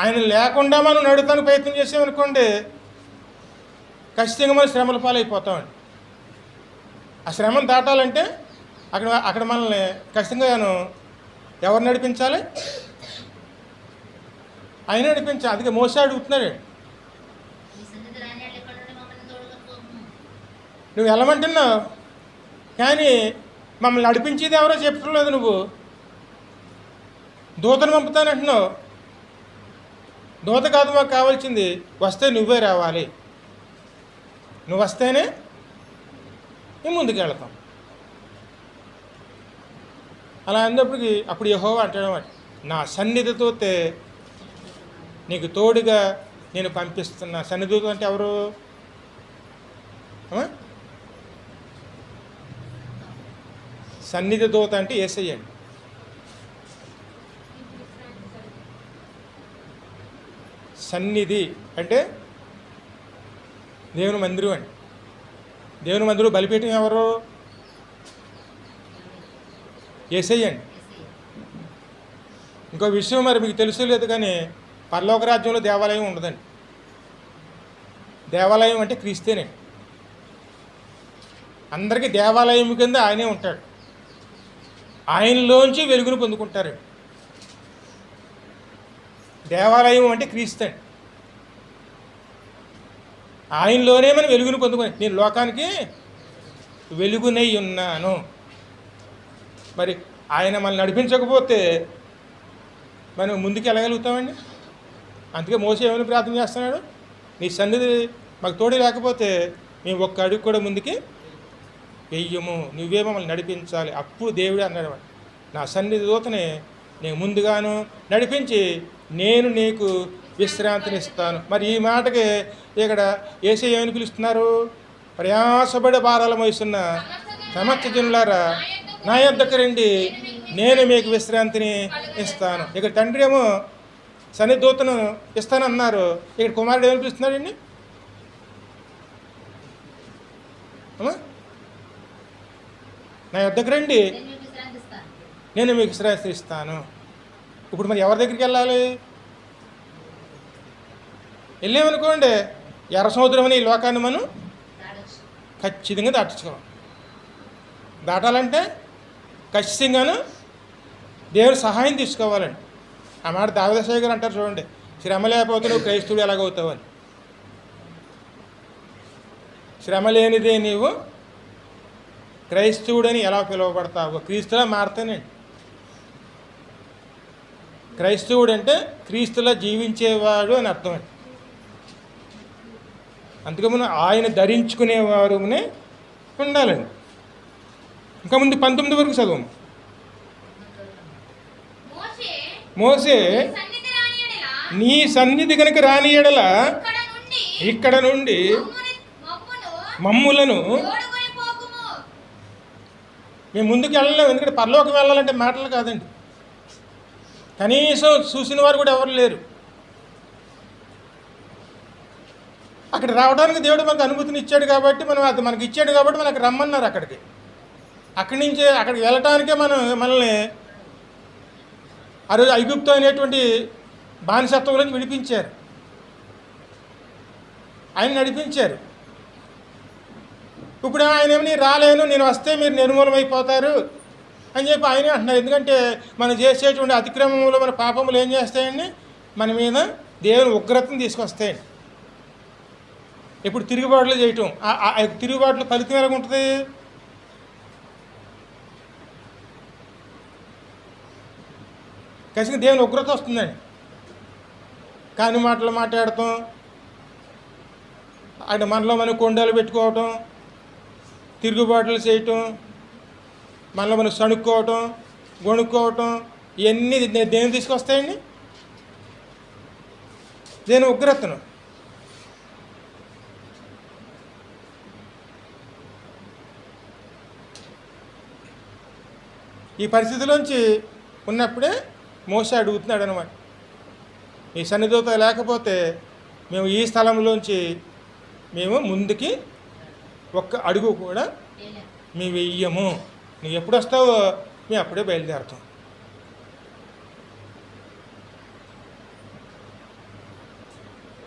ఆయన లేకుండా మనం నడుపుతానికి ప్రయత్నం చేసామనుకోండి ఖచ్చితంగా మనం శ్రమల పాలైపోతామండి. ఆ శ్రమను దాటాలంటే అక్కడ మనల్ని ఖచ్చితంగా ఎవరు నడిపించాలి? ఆయన నడిపించాలి. అందుకే మోసే అడుగుతున్నాడు, నువ్వు వెళ్ళమంటున్నావు కానీ మమ్మల్ని నడిపించేది ఎవరో చెప్పట్లేదు. నువ్వు దూతను పంపుతానంటున్నావు. దూత కాదు మాకు కావాల్సింది, వస్తే నువ్వే రావాలి. నువ్వు వస్తేనే మేము ముందుకు వెళతాం. అలా అన్నప్పటికీ అప్పుడు యెహోవా అంటాడు, నా సన్నిధితో నీకు తోడుగా నేను పంపిస్తున్నా. సన్నిధితో అంటే ఎవరు? సన్నిధి దూత అంటే యేసయ్య అండి. సన్నిధి అంటే దేవుని మందిరం అండి. దేవుని మందిలో బలిపీఠం ఎవరు? యేసయ్య అండి. ఇంకో విషయం మరి మీకు తెలుసు లేదు కానీ పరలోక రాజ్యంలో దేవాలయం ఉండదండి. దేవాలయం అంటే క్రీస్తేనండి. అందరికీ దేవాలయం కింద ఆయనే ఉంటాడు. ఆయనలోంచి వెలుగును పొందుకుంటారండి. దేవాలయం అంటే క్రీస్తు అండి. ఆయనలోనే మనం వెలుగును పొందుకొని, నేను లోకానికి వెలుగునై ఉన్నాను. మరి ఆయన మనల్ని నడిపించకపోతే మనం ముందుకు వెళ్ళగలుగుతామండి? అందుకే మోసే ఏమైనా ప్రార్థన చేస్తున్నాడు, నీ సన్నిధి మాకు తోడు లేకపోతే మేము ఒక్క అడుగు కూడా ముందుకి వెయ్యము, నువ్వే మమ్మల్ని నడిపించాలి. అప్పుడు దేవుడే అన్నాడు, నా సన్నిధి దూతని నేను ముందుగాను నడిపించి నేను నీకు విశ్రాంతినిస్తాను. మరి ఈ మాటకి ఇక్కడ యేసయ్య ఏమని పిలుస్తున్నారు? ప్రయాసపడి భారాల మోస్తున్న సమస్త జనులారా నా యొద్దకు రండి, నేను మీకు విశ్రాంతిని ఇస్తాను. ఇక్కడ తండ్రి ఏమో సన్నిధూతను ఇస్తానన్నారు, ఇక్కడ కుమారుడు ఏమని పిలుస్తున్నాడండి? నా యొద్దకు రండి, నేను మీకు విశ్రాంతి ఇస్తాను. ఇప్పుడు మరి ఎవరి దగ్గరికి వెళ్ళాలి? వెళ్ళామనుకోండి, ఎర్ర సముద్రం అని ఈ లోకాన్ని మనం ఖచ్చితంగా దాటించుకోవాలి. దాటాలంటే ఖచ్చితంగాను దేవుని సహాయం తీసుకోవాలండి. ఆ మాట దావిదశయ్య గారు అంటారు చూడండి, శ్రమ లేకపోతే నువ్వు క్రైస్తవుడు ఎలాగవుతావు అని. శ్రమ లేనిదే నీవు క్రైస్తవుడని ఎలా పిలువబడతావు? క్రీస్తులా మారుతానండి. క్రైస్తవుడు అంటే క్రీస్తులా జీవించేవాడు అని అర్థం అండి. అందుకే మనం ఆయన ధరించుకునేవారునే ఉండాలండి. ఇంకా ముందు 19 వరకు చదవము. మోసే నీ సన్నిధి కనుక రాని ఎడల ఇక్కడ నుండి మమ్ములను మేము ముందుకు వెళ్ళలేము. ఎందుకంటే పరలోకం వెళ్ళాలంటే మాటలు కాదండి, కనీసం చూసిన వారు కూడా ఎవరు లేరు. అక్కడ రావడానికి దేవుడు మనకు అనుమతిని ఇచ్చాడు కాబట్టి మనం అది మనకి ఇచ్చాడు కాబట్టి మనకు రమ్మన్నారు అక్కడికి. అక్కడి నుంచి అక్కడికి వెళ్ళటానికే మనల్ని ఆ రోజు ఐగుప్తు అనేటువంటి బానిసత్వం నుంచి విడిపించారు, ఆయన నడిపించారు. ఇప్పుడు ఆయన ఏమని రాలేను, నేను వస్తే మీరు నిర్మూలమైపోతారు అని చెప్పి ఆయనే అంటున్నారు. ఎందుకంటే మనం చేసేటువంటి అతిక్రమములు మన పాపములు ఏం చేస్తాయండి? మన మీద దేవుని ఉగ్రతను తీసుకొస్తాయండి. ఇప్పుడు తిరుగుబాట్లు చేయటం, తిరుగుబాట్లు ఫలితం ఎలా ఉంటుంది? ఖచ్చితంగా దేవుని ఉగ్రత వస్తుందండి. కాని మాటలు మాట్లాడటం, అక్కడ మనలో మనం కొండలు పెట్టుకోవటం, తిరుగుబాట్లు చేయటం, మనలో మనం సణుక్కోవటం, గొణుక్కోవటం, ఇవన్నీ దేని తీసుకొస్తాయండి? దేని ఉగ్రతను. ఈ పరిస్థితిలోంచి ఉన్నప్పుడే మోసే అడుగుతున్నాడు అనమాట, ఈ సన్నిధితో లేకపోతే మేము ఈ స్థలంలోంచి మేము ముందుకి ఒక్క అడుగు కూడా మేము వెయ్యము, నువ్వు ఎప్పుడు వస్తావో మేము అప్పుడే బయలుదేరుతాం.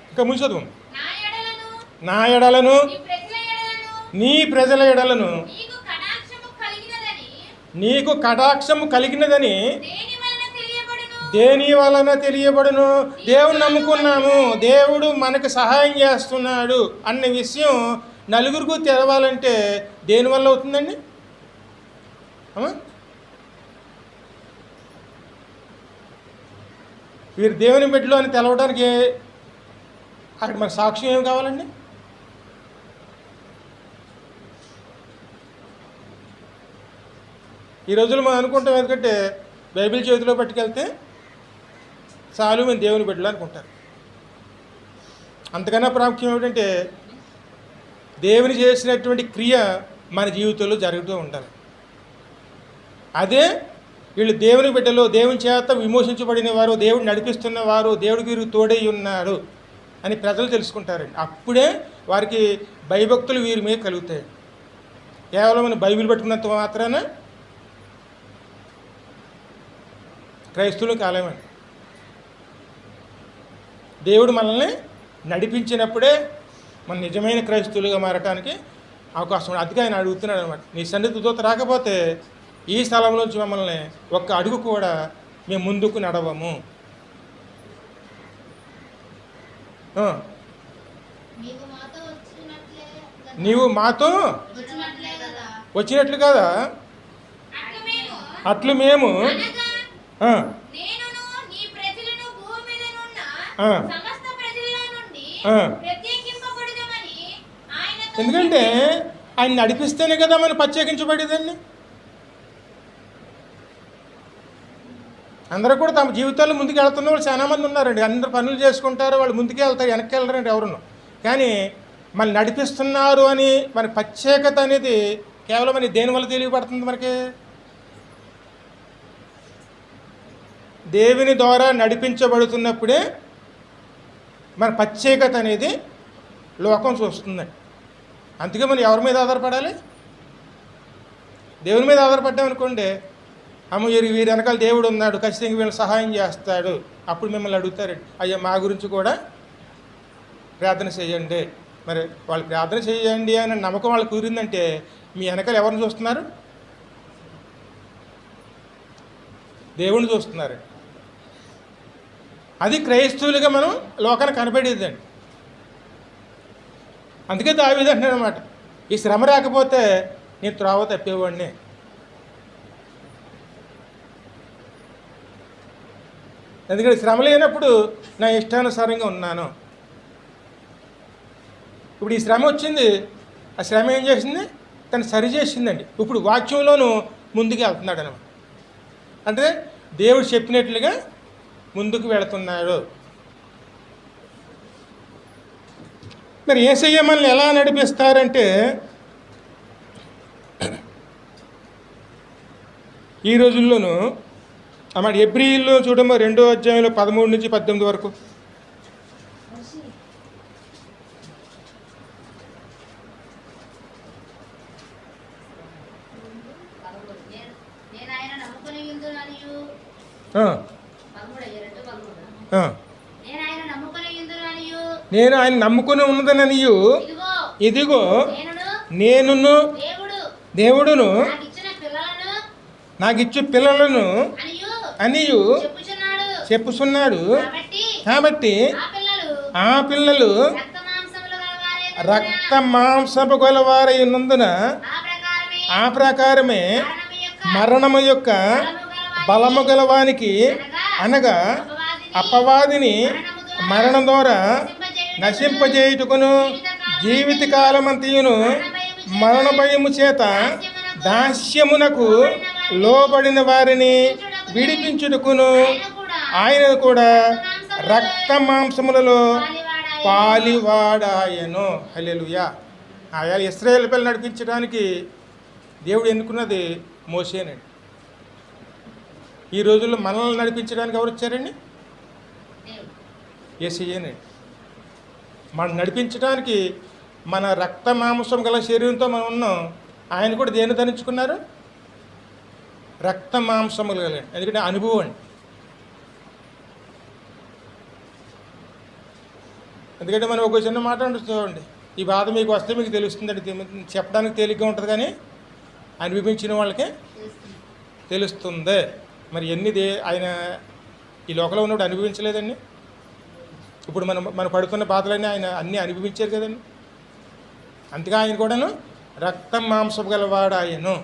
ఇంకా ముందు చదువు. నా ఎడలను నీ ప్రజల ఎడలను నీకు కటాక్షము కలిగినదని దేని వలన తెలియబడును? దేవుని నమ్ముకున్నాము, దేవుడు మనకు సహాయం చేస్తున్నాడు అన్న విషయం నలుగురికి తెలవాలంటే దేనివల్ల అవుతుందండి? వీరు దేవుని బిడ్డలు అని తెలవడానికి అక్కడ మన సాక్ష్యం ఏమి కావాలండి? ఈ రోజుల్లో మనం అనుకుంటాం, ఎందుకంటే బైబిల్ చేతిలో పట్టుకెళ్తే చాలు మేము దేవుని బిడ్డలు అనుకుంటారు. అంతకన్నా ప్రాముఖ్యం ఏమిటంటే దేవుని చేసినటువంటి క్రియ మన జీవితంలో జరుగుతూ ఉండాలి. అదే వీళ్ళు దేవుని బిడ్డలు, దేవుని చేత విమోచించబడిన వారు, దేవుడు నడిపిస్తున్న వారు, దేవుడికి వీరు తోడై ఉన్నాడు అని ప్రజలు తెలుసుకుంటారండి. అప్పుడే వారికి భయభక్తులు వీరి మీద కలుగుతాయి. కేవలం మన బైబిల్ పట్టుకున్నంత మాత్రాన క్రైస్తవులు కాలేమండి. దేవుడు మనల్ని నడిపించినప్పుడే మన నిజమైన క్రైస్తవులుగా మారటానికి అవకాశం. అందుకే ఆయన అడుగుతున్నాడు అనమాట, నీ సన్నిధి దూత రాకపోతే ఈ స్థలంలోంచి మమ్మల్ని ఒక్క అడుగు కూడా మేము ముందుకు నడవము. నీవు మాతో వచ్చినట్లు కదా, అట్లు మేము ఎందుకంటే ఆయన నడిపిస్తేనే కదా మనం ప్రత్యేకించబడేదాన్ని. అందరూ కూడా తమ జీవితాల్లో ముందుకు వెళ్తున్న వాళ్ళు చాలామంది ఉన్నారండి. అందరూ పనులు చేసుకుంటారు, వాళ్ళు ముందుకే వెళ్తారు, వెనక్కి వెళ్ళరండి ఎవరును. కానీ మనం నడిపిస్తున్నారు అని మన ప్రత్యేకత అనేది కేవలం అని దేనివల్ల తెలియబడుతుంది మనకి? దేవుని ద్వారా నడిపించబడుతున్నప్పుడే మన ప్రత్యేకత అనేది లోకం చూస్తుందండి. అందుకే మనం ఎవరి మీద ఆధారపడాలి? దేవుని మీద ఆధారపడ్డామనుకోండి, అమ్మ వీరి వెనకాల దేవుడు ఉన్నాడు, ఖచ్చితంగా వీళ్ళు సహాయం చేస్తాడు. అప్పుడు మిమ్మల్ని అడుగుతారండి, అయ్యా మా గురించి కూడా ప్రార్థన చేయండి. మరి వాళ్ళు ప్రార్థన చేయండి అని నమ్మకం వాళ్ళు కుదిరిందంటే మీ వెనకాల ఎవరిని చూస్తున్నారు? దేవుణ్ణి చూస్తున్నారు. అది క్రైస్తవులుగా మనం లోకానికి కనపడేదండి. అందుకే దావీదు అంటున్నాడు అనమాట, ఈ శ్రమ రాకపోతే నేను త్రోవ తప్పేవాడిని. ఎందుకంటే శ్రమ లేనప్పుడు నా ఇష్టానుసారంగా ఉన్నాను. ఇప్పుడు ఈ శ్రమ వచ్చింది, ఆ శ్రమ ఏం చేసింది? తను సరి చేసిందండి. ఇప్పుడు వాక్యంలోనూ ముందుకు వెళ్తున్నాడు అనమాట. అంటే దేవుడు చెప్పినట్లుగా ముందుకు వెళుతున్నాడు. మరి యేసయ్య మనల్ని ఎలా నడిపిస్తారంటే, ఈ రోజుల్లోనూ అన్నమాట ఎబ్రీల్లో చూడమ్మా 2వ అధ్యాయంలో 13 నుంచి 18 వరకు. నేను ఆయన నమ్ముకుని ఉన్నదననియు, ఇదిగో నేనును దేవుడును నాకు ఇచ్చు పిల్లలను అనియు చెప్పుచున్నాడు. కాబట్టి ఆ పిల్లలు రక్త మాంసపు గలవారై ఉన్నందున ఆ ప్రకారమే మరణము యొక్క బలము గలవానికి అనగా అపవాదిని మరణం ద్వారా నశింపజేయుటకును జీవితకాలమంతయును మరణ భయము చేత దాస్యమునకు లోబడిన వారిని విడిపించుటకును ఆయన కూడా రక్త మాంసములలో పాలివాడాయను. హల్లెలూయా. ఆయా ఇశ్రాయేలు పిల్లలు నడిపించడానికి దేవుడు ఎన్నుకున్నది మోషేనండి. ఈ రోజుల్లో మనల్ని నడిపించడానికి ఎవరు వచ్చారండి? యేసయ్యేనండి. మనం నడిపించడానికి మన రక్త మాంసం గల శరీరంతో మనం ఉన్నాం. ఆయన కూడా దేన్ని ధరించుకున్నారు? రక్త మాంసములు గల. ఎందుకంటే అనుభవం అండి. ఎందుకంటే మనం ఒక చిన్న మాట చూడండి, ఈ బాధ మీకు వస్తే మీకు తెలుస్తుందండి. చెప్పడానికి తేలిగ్గా ఉంటుంది, కానీ అనుభవించిన వాళ్ళకే తెలుస్తుంది. మరి ఎన్నిది ఆయన ఈ లోకంలో ఉన్నప్పుడు అనుభవించలేదండి. ఇప్పుడు మనం పడుతున్న బాధలన్నీ ఆయన అన్నీ అనుభవించారు కదండి. అందుకే ఆయన కూడాను రక్తం మాంసపు గలవాడు ఆయను.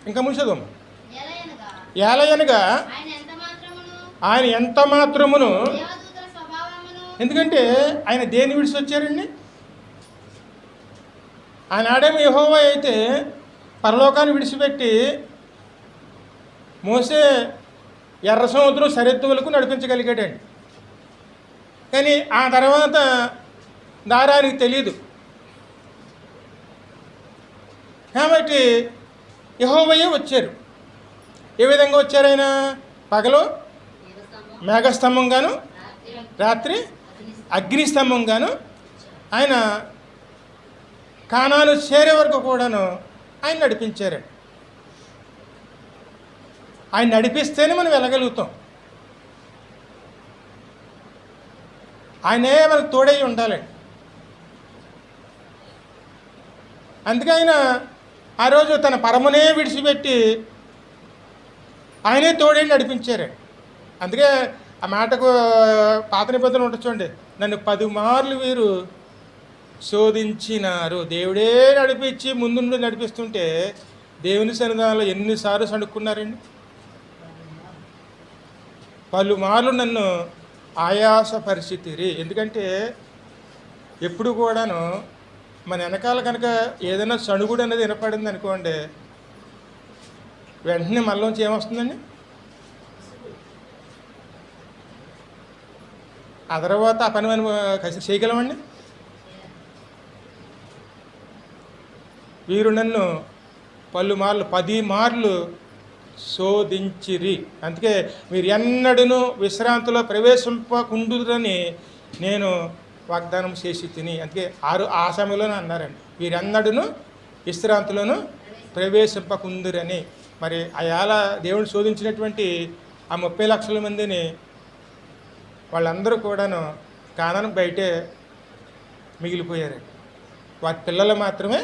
ఇంకా ముంచదు. ఏలయనగా ఆయన ఎంత మాత్రమును, ఎందుకంటే ఆయన దేన్ని విడిచి వచ్చారండి? ఆయన ఆడేమో యెహోవా అయితే పరలోకాన్ని విడిచిపెట్టి మోసే ఎర్ర సముద్రం సరిహద్దులకు నడిపించగలిగాడండి. కానీ ఆ తర్వాత దారానికి తెలియదు. కాబట్టి యెహోవాయే వచ్చారు. ఏ విధంగా వచ్చారు? ఆయన పగలు మేఘస్తంభంగాను, రాత్రి అగ్నిస్తంభంగాను ఆయన కానాను చేరే వరకు కూడాను ఆయన నడిపించారండి. ఆయన నడిపిస్తేనే మనం వెళ్ళగలుగుతాం. ఆయనే మనకు తోడై ఉండాలండి. అందుకే ఆయన ఆ రోజు తన పరమునే విడిచిపెట్టి ఆయనే తోడై నడిపించారండి. అందుకే ఆ మాటకు పాత నిబంధనలు ఉంటుంది చూడండి, నన్ను 10 మార్లు వీరు శోధించినారు. దేవుడే నడిపించి ముందుండి నడిపిస్తుంటే దేవుని సన్నిధానంలో ఎన్నిసార్లు సణుక్కున్నారండి. 10 మార్లు నన్ను ఆయాస పరిస్థితి. ఎందుకంటే ఎప్పుడు కూడాను మన వెనకాల కనుక ఏదైనా సణుగుడు అనేది వినపడింది అనుకోండి, వెంటనే మనలోంచి ఏమొస్తుందండి? ఆ తర్వాత ఆ పని మనం చేయగలమండి? వీరు నన్ను 10 మార్లు శోధించిరి. అందుకే మీరు ఎన్నడూను విశ్రాంతిలో ప్రవేశింపకుండురని నేను వాగ్దానం చేసి తిని. అందుకే ఆ సమయంలోనే అన్నారండి, వీరెన్నడూను విశ్రాంతిలోను ప్రవేశింపకుందురని. మరి అయాల దేవుడు శోధించినటువంటి ఆ 30 లక్షల మందిని వాళ్ళందరూ కూడాను కానాను బయటే మిగిలిపోయారండి. వారి పిల్లలు మాత్రమే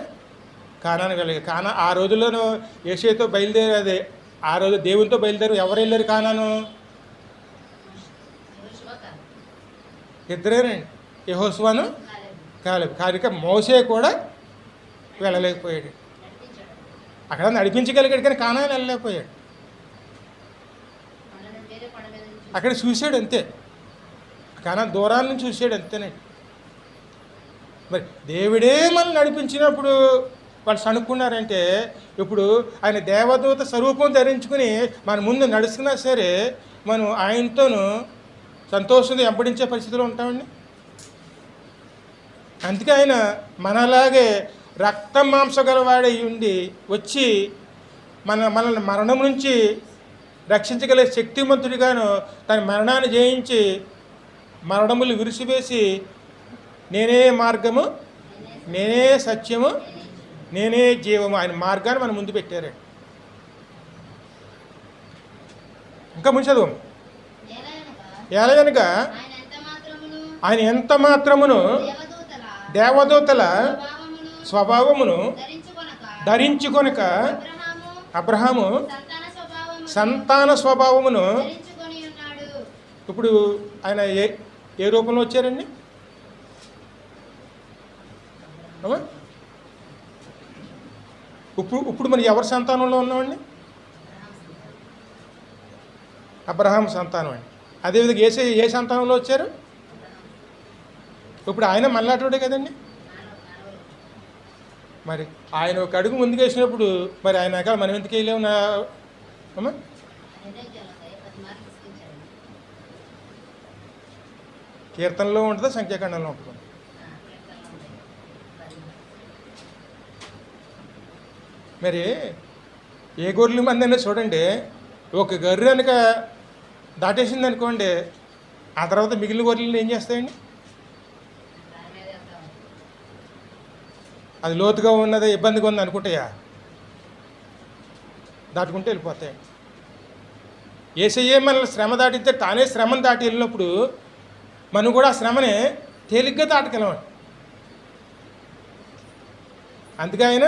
కానాను వెళ్ళారు. ఆ రోజుల్లోనూ యేషూతో బయలుదేరేది, ఆ రోజు దేవునితో బయలుదేరి ఎవరు వెళ్ళారు కానాను? ఇద్దరేనండి, యెహోషువను కాలేబు. కారిక మోషే కూడా వెళ్ళలేకపోయాడు. అక్కడ నడిపించగలిగాడు కానీ కానాను వెళ్ళలేకపోయాడు. అక్కడ చూశాడు అంతే, కానీ దూరాల నుంచి చూశాడు అంతేనండి. మరి దేవుడే మనం నడిపించినప్పుడు వాళ్ళు సణుక్కున్నారంటే, ఇప్పుడు ఆయన దేవదూత స్వరూపం ధరించుకుని మన ముందు నడుస్తున్నా సరే మనం ఆయనతోనూ సంతోషంగా వెంబడించే పరిస్థితిలో ఉంటామండి. అందుకే ఆయన మనలాగే రక్త మాంసగలవాడై ఉండి వచ్చి మనల్ని మరణం నుంచి రక్షించగల శక్తిమంతుడిగాను తన మరణాన్ని జయించి మరణములు విరిసివేసి నేనే మార్గము, నేనే సత్యము, నేనే జీవము, ఆయన మార్గాన్ని మన ముందు పెట్టారండి. ఇంకా ముందు చదువు. ఎలాగనగా ఆయన ఎంత మాత్రమును దేవదూతల స్వభావమును ధరించుకొనక అబ్రహాము సంతాన స్వభావమును. ఇప్పుడు ఆయన ఏ రూపంలో వచ్చారండి? ఇప్పుడు మనం ఎవరి సంతానంలో ఉన్నామండి? అబ్రహాం సంతానం అండి. అదేవిధంగా ఏ సంతానంలో వచ్చారు? ఇప్పుడు ఆయన మళ్ళాటోడే కదండి. మరి ఆయన ఒక అడుగు ముందుకు వేసినప్పుడు మరి ఆయన అక్కడ మనం ఎందుకు వెళ్ళాము? అమ్మా, కీర్తనలో ఉంటుందా సంఖ్యాకాండంలో ఉంటుంది? మరి ఏ గొర్రెల మంది అయినా చూడండి, ఒక గొర్రె కనుక దాటేసింది అనుకోండి, ఆ తర్వాత మిగిలిన గొర్రెలను ఏం చేస్తాయండి? అది లోతుగా ఉన్నది, ఇబ్బందిగా ఉంది అనుకుంటాయా? దాటుకుంటే వెళ్ళిపోతాయి. యేసయ్యే మనల్ని శ్రమ దాటితే తానే శ్రమను దాటి వెళ్ళినప్పుడు మనం కూడా ఆ శ్రమని తేలిగ్గా దాటగలమండి. అందుకే ఆయన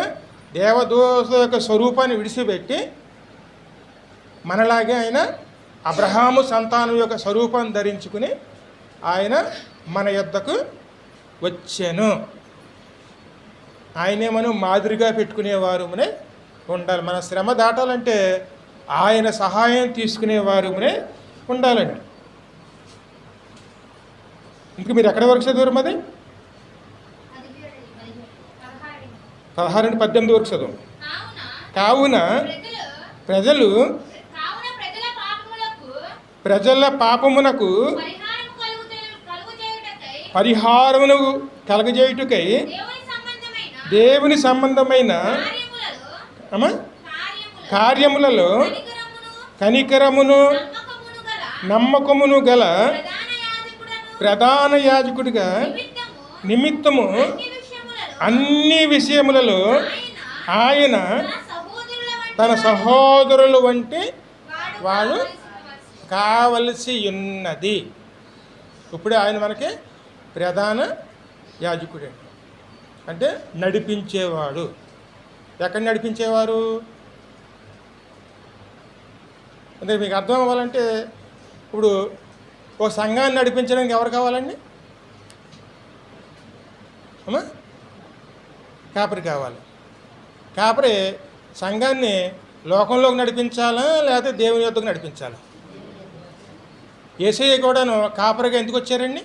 దేవదూత యొక్క స్వరూపాన్ని విడిచిపెట్టి మనలాగే ఆయన అబ్రహాము సంతానం యొక్క స్వరూపాన్ని ధరించుకుని ఆయన మన యొద్దకు వచ్చాను. ఆయనే మనం మాదిరిగా పెట్టుకునేవారుమనే ఉండాలి. మన శ్రమ దాటాలంటే ఆయన సహాయం తీసుకునేవారుమనే ఉండాలండి. ఇంక మీరు ఎక్కడి వరకు చదువురు? మరి 16 నుండి 18 వరకు చదువు. కావున ప్రజల పాపమునకు పరిహారమును కలగజేయుటకై దేవుని సంబంధమైన కార్యములలో కనికరమును నమ్మకమును గల ప్రధాన యాజకుడిగా నిమిత్తము అన్ని విషయములలో ఆయన తన సహోదరుల వంటి వాడు కావలసి ఉన్నది. ఇప్పుడు ఆయన మనకి ప్రధాన యాజకుడు అంటే నడిపించేవాడు. ఎక్కడ నడిపించేవారు అంటే మీకు అర్థం అవ్వాలంటే, ఇప్పుడు ఓ సంఘాన్ని నడిపించడానికి ఎవరు కావాలండి? అమ్మా, కాపరి కావాలి. కాపరి సంఘాన్ని లోకంలోకి నడిపించాలా లేకపోతే దేవుని యొద్దకు నడిపించాలా? యేసయ్య కూడాను కాపరిగా ఎందుకు వచ్చారండి?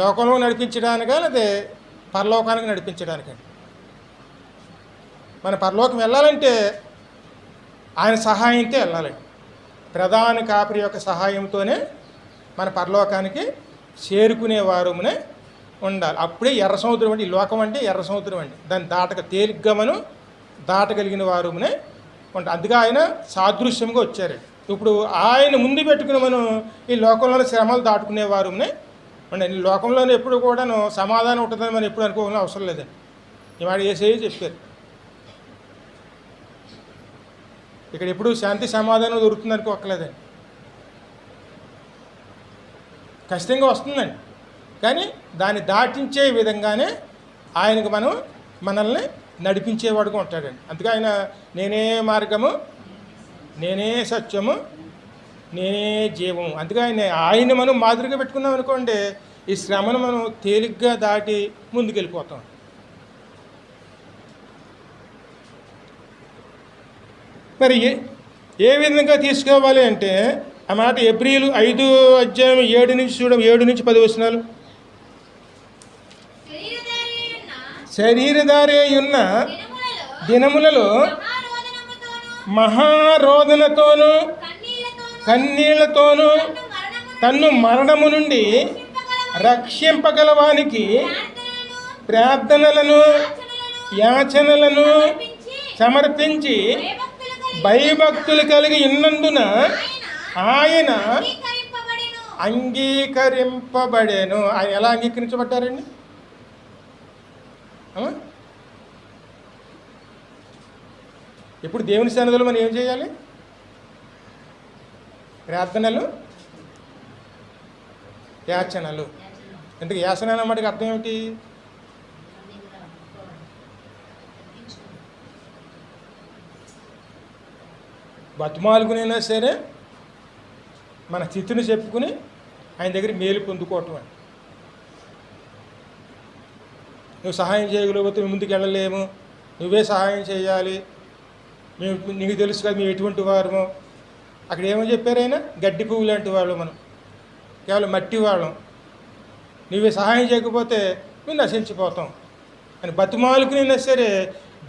లోకంలో నడిపించడానికా లేదా పరలోకానికి నడిపించడానికండి? మన పరలోకం వెళ్ళాలంటే ఆయన సహాయంతో వెళ్ళాలండి. ప్రధాన కాపరి యొక్క సహాయంతోనే మన పరలోకానికి చేరుకునేవారునే ఉండాలి. అప్పుడే ఎర్ర సముద్రం అండి. ఈ లోకం అంటే ఎర్ర సముద్రం అండి. దాన్ని తేలిగ్గా మనం దాటగలిగిన వారునే ఉంటాం. అందుకే ఆయన సాదృశ్యంగా వచ్చారండి. ఇప్పుడు ఆయన ముందు పెట్టుకుని మనం ఈ లోకంలోని శ్రమలు దాటుకునేవారునే ఉండండి. ఈ లోకంలోనే ఎప్పుడు కూడాను సమాధానం ఉంటుందని మనం ఎప్పుడు అనుకోవాలని అవసరం లేదండి. ఇవాళ యేసయ్య చెప్పారు, ఇక్కడ ఎప్పుడు శాంతి సమాధానం దొరుకుతుంది అనుకోకలేదండి. ఖచ్చితంగా వస్తుందండి, కానీ దాన్ని దాటించే విధంగానే ఆయనకు మనల్ని నడిపించేవాడుగా ఉంటాడండి. అందుకే ఆయన నేనే మార్గము, నేనే సత్యము, నేనే జీవము. అందుకే ఆయన మనం మాదిరిగా పెట్టుకున్నాం అనుకోండి, ఈ శ్రమను మనం తేలిగ్గా దాటి ముందుకెళ్ళిపోతాం. మరి ఏ విధంగా తీసుకోవాలి అంటే ఆ మాట ఎబ్రీలు 5:7 నుంచి 10 వచనాలు. శరీరధారి ఉన్న దినములలో మహారోదనతోనూ కన్నీళ్లతోనూ తన్ను మరణము నుండి రక్షింపగలవానికి ప్రార్థనలను యాచనలను సమర్పించి భయభక్తులు కలిగి ఉన్నందున ఆయన అంగీకరింపబడేను. ఆయన ఎలా అంగీకరించబడ్డారండి? ఇప్పుడు దేవుని సన్నిధిలో మనం ఏం చేయాలి? ప్రార్థనలు యాచనలు. ఎందుకు యాచన అన్నమాటకి అర్థం ఏమిటి? బతుమాలుకునైనా సరే మన స్థితిని చెప్పుకుని ఆయన దగ్గర మేలు పొందుకోవటం అని. నువ్వు సహాయం చేయగలిగితే మేము ముందుకు వెళ్ళలేము, నువ్వే సహాయం చేయాలి, నీకు తెలుసు కదా మేము ఎటువంటి వారము. అక్కడ ఏమో చెప్పారు ఆయన? గడ్డి పువ్వు లాంటి వాళ్ళు, మనం కేవలం మట్టి వాళ్ళం, నువ్వే సహాయం చేయకపోతే మేము నశించిపోతాం అని బతుమాలుకునైనా సరే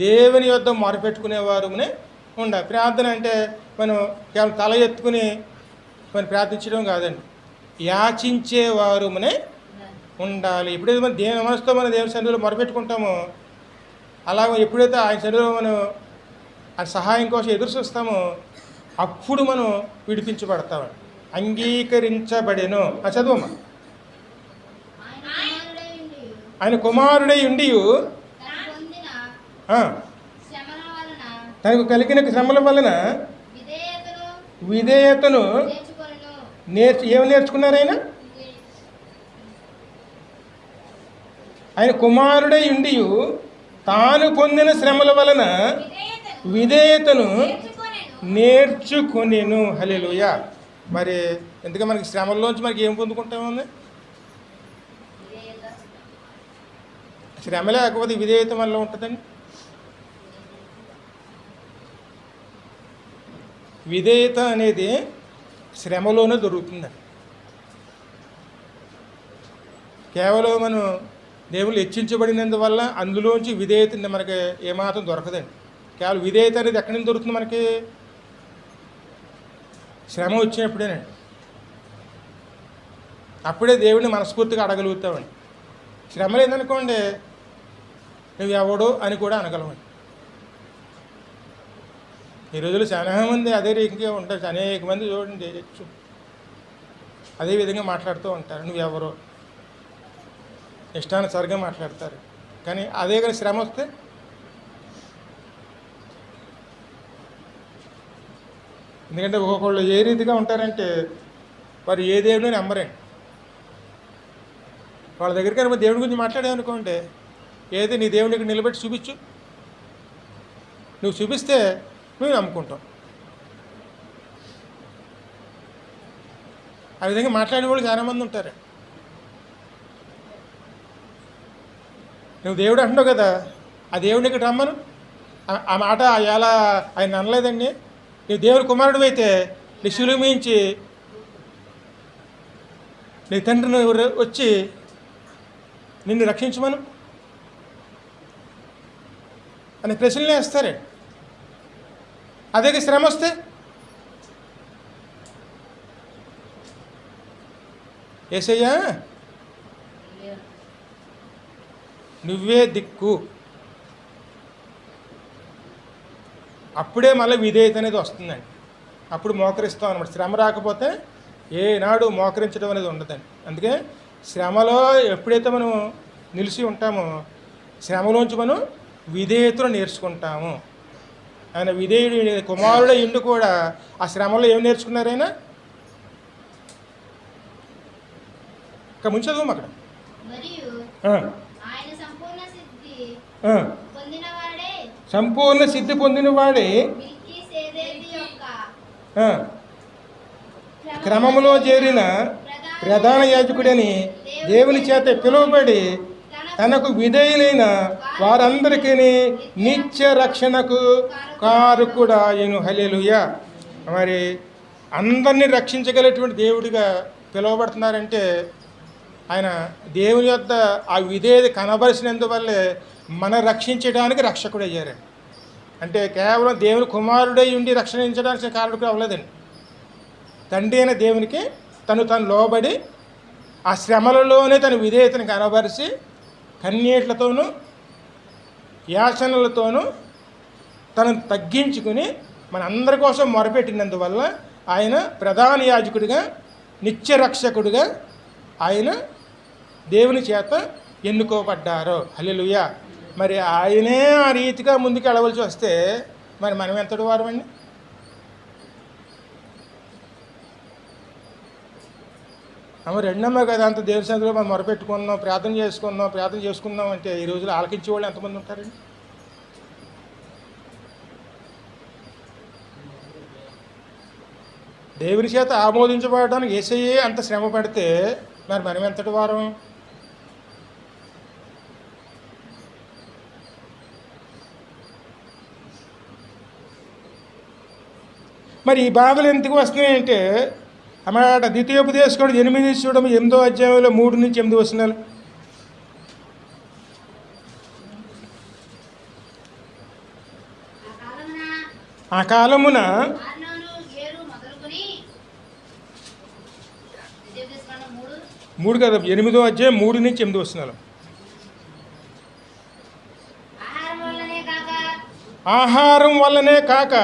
దేవుని యొద్ద మొరపెట్టుకునేవారునే ఉండాలి. ప్రార్థన అంటే మనం కేవలం తల ఎత్తుకుని మనం ప్రార్థించడం కాదండి, యాచించేవారునే ఉండాలి. ఎప్పుడైతే మనం మనసుతో మన దేవుని సన్నిధిలో మొరపెట్టుకుంటామో, అలాగే ఎప్పుడైతే ఆయన సన్నిధిలో మనం ఆయన సహాయం కోసం ఎదురు చూస్తామో అప్పుడు మనం విడిపించబడతామండి. అంగీకరించబడెను. చదువమ్మా. ఆయన కుమారుడై ఉండి తనకు కలిగిన శ్రమల వలన విధేయతను ఏమి నేర్చుకున్నారు? ఆయన కుమారుడై ఉండి తాను పొందిన శ్రమల వలన విధేయతను నేర్చుకొనెను. హల్లెలూయా. మరి ఎందుకంటే మనకి శ్రమల్లోంచి మనకి ఏం పొందుకుంటామని? శ్రమ లేకపోతే విధేయత మనలో ఉంటుందండి. విధేయత అనేది శ్రమలోనే దొరుకుతుందండి. కేవలం మనం దేవుళ్ళు హెచ్చించబడినందువల్ల అందులోంచి విధేయత మనకి ఏమాత్రం దొరకదండి. కేవలం విధేయత అనేది ఎక్కడి నుంచి దొరుకుతుంది మనకి? శ్రమ వచ్చినప్పుడేనండి. అప్పుడే దేవుడిని మనస్ఫూర్తిగా అడగలుగుతామండి. శ్రమ లేదనుకోండి నువ్వు ఎవడో అని కూడా అనగలమండి. ఈ రోజులు చాలా మంది అదే రీతిగా ఉంటారు. అనేక మంది చూడండి, అదేవిధంగా మాట్లాడుతూ ఉంటారు. నువ్వెవరో ఇష్టానుసారంగా మాట్లాడతారు. కానీ అదే కానీ శ్రమ వస్తే ఎందుకంటే ఒక్కొక్కళ్ళు ఏ రీతిగా ఉంటారంటే వారు ఏ దేవుడిని నమ్మరండి. వాళ్ళ దగ్గరికి మరి దేవుడి గురించి మాట్లాడామనుకోండి, ఏది నీ దేవుడిని ఇక్కడ నిలబెట్టి చూపించు, నువ్వు చూపిస్తే నువ్వు నమ్ముకుంటావు. ఆ విధంగా మాట్లాడే వాళ్ళు చాలామంది ఉంటారు. నువ్వు దేవుడు అంటున్నావు కదా, ఆ దేవుడిని ఇక్కడ రమ్మను. ఆ మాట ఎలా ఆయన అనలేదండి. నువ్వు దేవుని కుమారుడు అయితే నీ శిలువ మించి నీ తండ్రిని వచ్చి నిన్ను రక్షించమను అని ప్రశ్నలు వేస్తారే. అదే శ్రమ వస్తే యేసయ్యా నువ్వే దిక్కు, అప్పుడే మళ్ళీ విధేయత అనేది వస్తుందండి. అప్పుడు మోకరిస్తాం అనమాట. శ్రమ రాకపోతే ఏనాడు మోకరించడం అనేది ఉండదండి. అందుకే శ్రమలో ఎప్పుడైతే మనం నిలిచి ఉంటామో శ్రమలోంచి మనం విధేయతను నేర్చుకుంటాము. ఆయన విధేయుడు కుమారుడు ఇండు కూడా ఆ శ్రమలో ఏం నేర్చుకున్నారైనా ఇక ముందు చదువు అక్కడ. సంపూర్ణ సిద్ధి పొందిన వాడే క్రమములో చేరిన ప్రధాన యాజకుడని దేవుని చేత పిలువబడి తనకు విధేయులైన వారందరికీ నిత్య రక్షణకు కారకుడాయను. హల్లెలూయా. మరి అందరినీ రక్షించగలిగినటువంటి దేవుడిగా పిలువబడుతున్నారంటే ఆయన దేవుని యొక్క ఆ విధేయత కనబరిచినందువల్లే మన రక్షించడానికి రక్షకుడు అయ్యారండి. అంటే కేవలం దేవుని కుమారుడై ఉండి రక్షించడానికి కారకుడు అవ్వలేదండి. తండ్రి అయిన దేవునికి తను లోబడి ఆ శ్రమలలోనే తన విధేయతను కనబరిచి కన్నీళ్లతోనూ యాచనలతోనూ తనను తగ్గించుకుని మనందరి కోసం మొరపెట్టినందువల్ల ఆయన ప్రధాన యాజకుడిగా నిత్య రక్షకుడిగా ఆయన దేవుని చేత ఎన్నుకోబడ్డారు. హల్లెలూయా. మరి ఆయనే ఆ రీతిగా ముందుకు వెళ్ళవలసి వస్తే మరి మనం ఎంతటి వారమండి? రెండమ్మ కదా అంత దేవుని సన్నిధిలో మనం మొరపెట్టుకున్నాం, ప్రార్థన చేసుకుందాం అంటే ఈ రోజులో ఆలకించే వాళ్ళు ఎంతమంది ఉంటారండి? దేవుని చేత ఆమోదించబడడానికి యేసయ్యే అంత శ్రమ పడితే మరి మనం ఎంతటి వారం? మరి ఈ బాధలు ఎందుకు వస్తున్నాయంటే అన్నమాట ద్వితీయోపదేశకుడు 8 అధ్యాయంలో 3 నుంచి 8 వచనాలు. ఆ కాలమున 3 కదా 8 అధ్యాయం 3 నుంచి 8 వచనాలు. ఆహారం వల్లనే కాక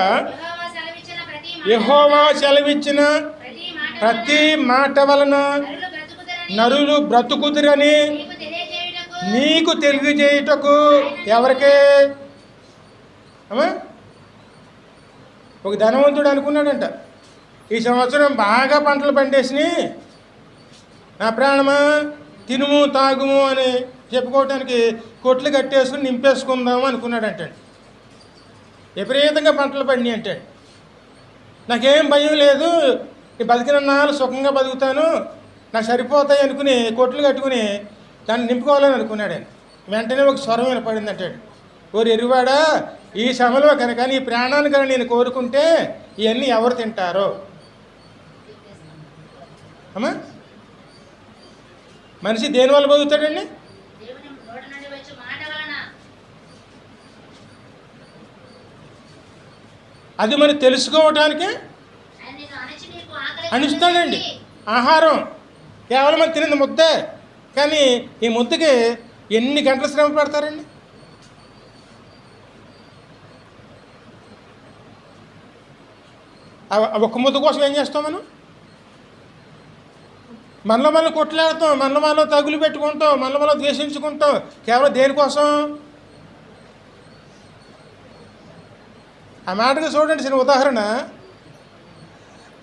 యెహోవా సెలవిచ్చిన ప్రతి మాట వలన నరులు బ్రతుకుదురని నీకు తెలియజేయుటకు. ఎవరికే? ఒక ధనవంతుడు అనుకున్నాడంట, ఈ సంవత్సరం బాగా పంటలు పండేసినాయి, నా ప్రాణమా తినుము తాగుము అని చెప్పుకోవటానికి కొట్లు కట్టేసుకుని నింపేసుకుందాము అనుకున్నాడంట. విపరీతంగా పంటలు పండినాయి అంటాడు. నాకేం భయం లేదు, ఈ బతికిన నాళ్ళు సుఖంగా బతుకుతాను, నాకు సరిపోతాయి అనుకుని కొట్లు కట్టుకుని దాన్ని నింపుకోవాలని అనుకున్నాడు. వెంటనే ఒక స్వరం వినపడింది అంటాడు, ఓరు ఎరువాడా, ఈ శ్రమలో కనుక నీ ప్రాణాన్ని కనుక నేను కోరుకుంటే ఇవన్నీ ఎవరు తింటారో? అమ్మా మనిషి దేనివల్ల బతుకుతాడండి? అది మనం తెలుసుకోవటానికి అనిస్తాడండి. ఆహారం కేవలం మనం తినేది ముద్దే, కానీ ఈ ముద్దకి ఎన్ని గంటల శ్రమ పడతారండి? ఒక్క ముద్ద కోసం ఏం చేస్తాం మనం? మనలో కొట్లాడతాం, మనలో తగులు పెట్టుకుంటాం, మనలో ద్వేషించుకుంటాం. కేవలం దేనికోసం? ఆ మాటగా చూడండి చిన్న ఉదాహరణ.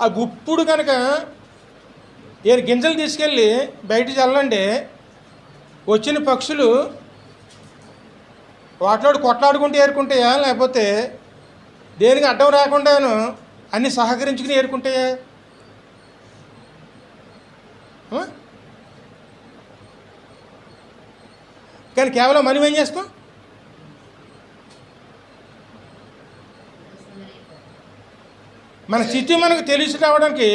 ఆ గుప్పుడు కనుక గింజలు తీసుకెళ్ళి బయట చల్లండి, వచ్చిన పక్షులు వాటిలో కొట్లాడుకుంటూ ఏరుకుంటాయా, లేకపోతే దేనికి అడ్డం రాకుండాను అన్నీ సహకరించుకుని ఏరుకుంటాయా? కానీ కేవలం మనం ఏం చేస్తాం? మన స్థితి మనకు తెలిసి రావడానికి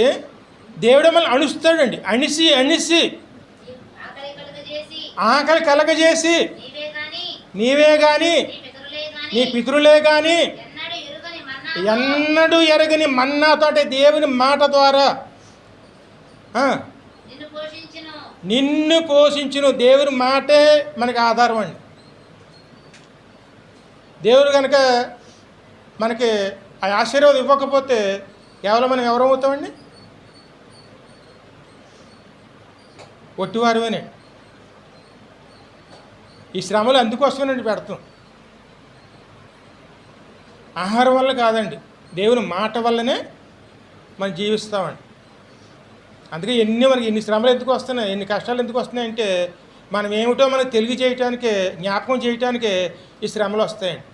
దేవుడు మనల్ని అణుస్తాడండి. అణిసి ఆకలి కలగజేసి నీవే కానీ నీ పితరులే కానీ ఎన్నడూ ఎరగని మన్నాతోటి దేవుని మాట ద్వారా నిన్ను పోషించును. దేవుని మాటే మనకి ఆధారం అండి. దేవుడు కనుక మనకి ఆ ఆశీర్వాదం ఇవ్వకపోతే కేవలం మనం ఎవరవుతామండి? ఒట్టివారమేనే. ఈ శ్రమలు అందుకోసమేనండి పెడతాం. ఆహారం వల్ల కాదండి, దేవుని మాట వల్లనే మనం జీవిస్తామండి. అందుకే మనకి ఎన్ని శ్రమలు ఎందుకు వస్తున్నాయి, ఎన్ని కష్టాలు ఎందుకు వస్తున్నాయంటే మనం ఏమిటో మనకు తెలియజేయటానికే, జ్ఞాపకం చేయటానికే ఈ శ్రమలు వస్తాయండి.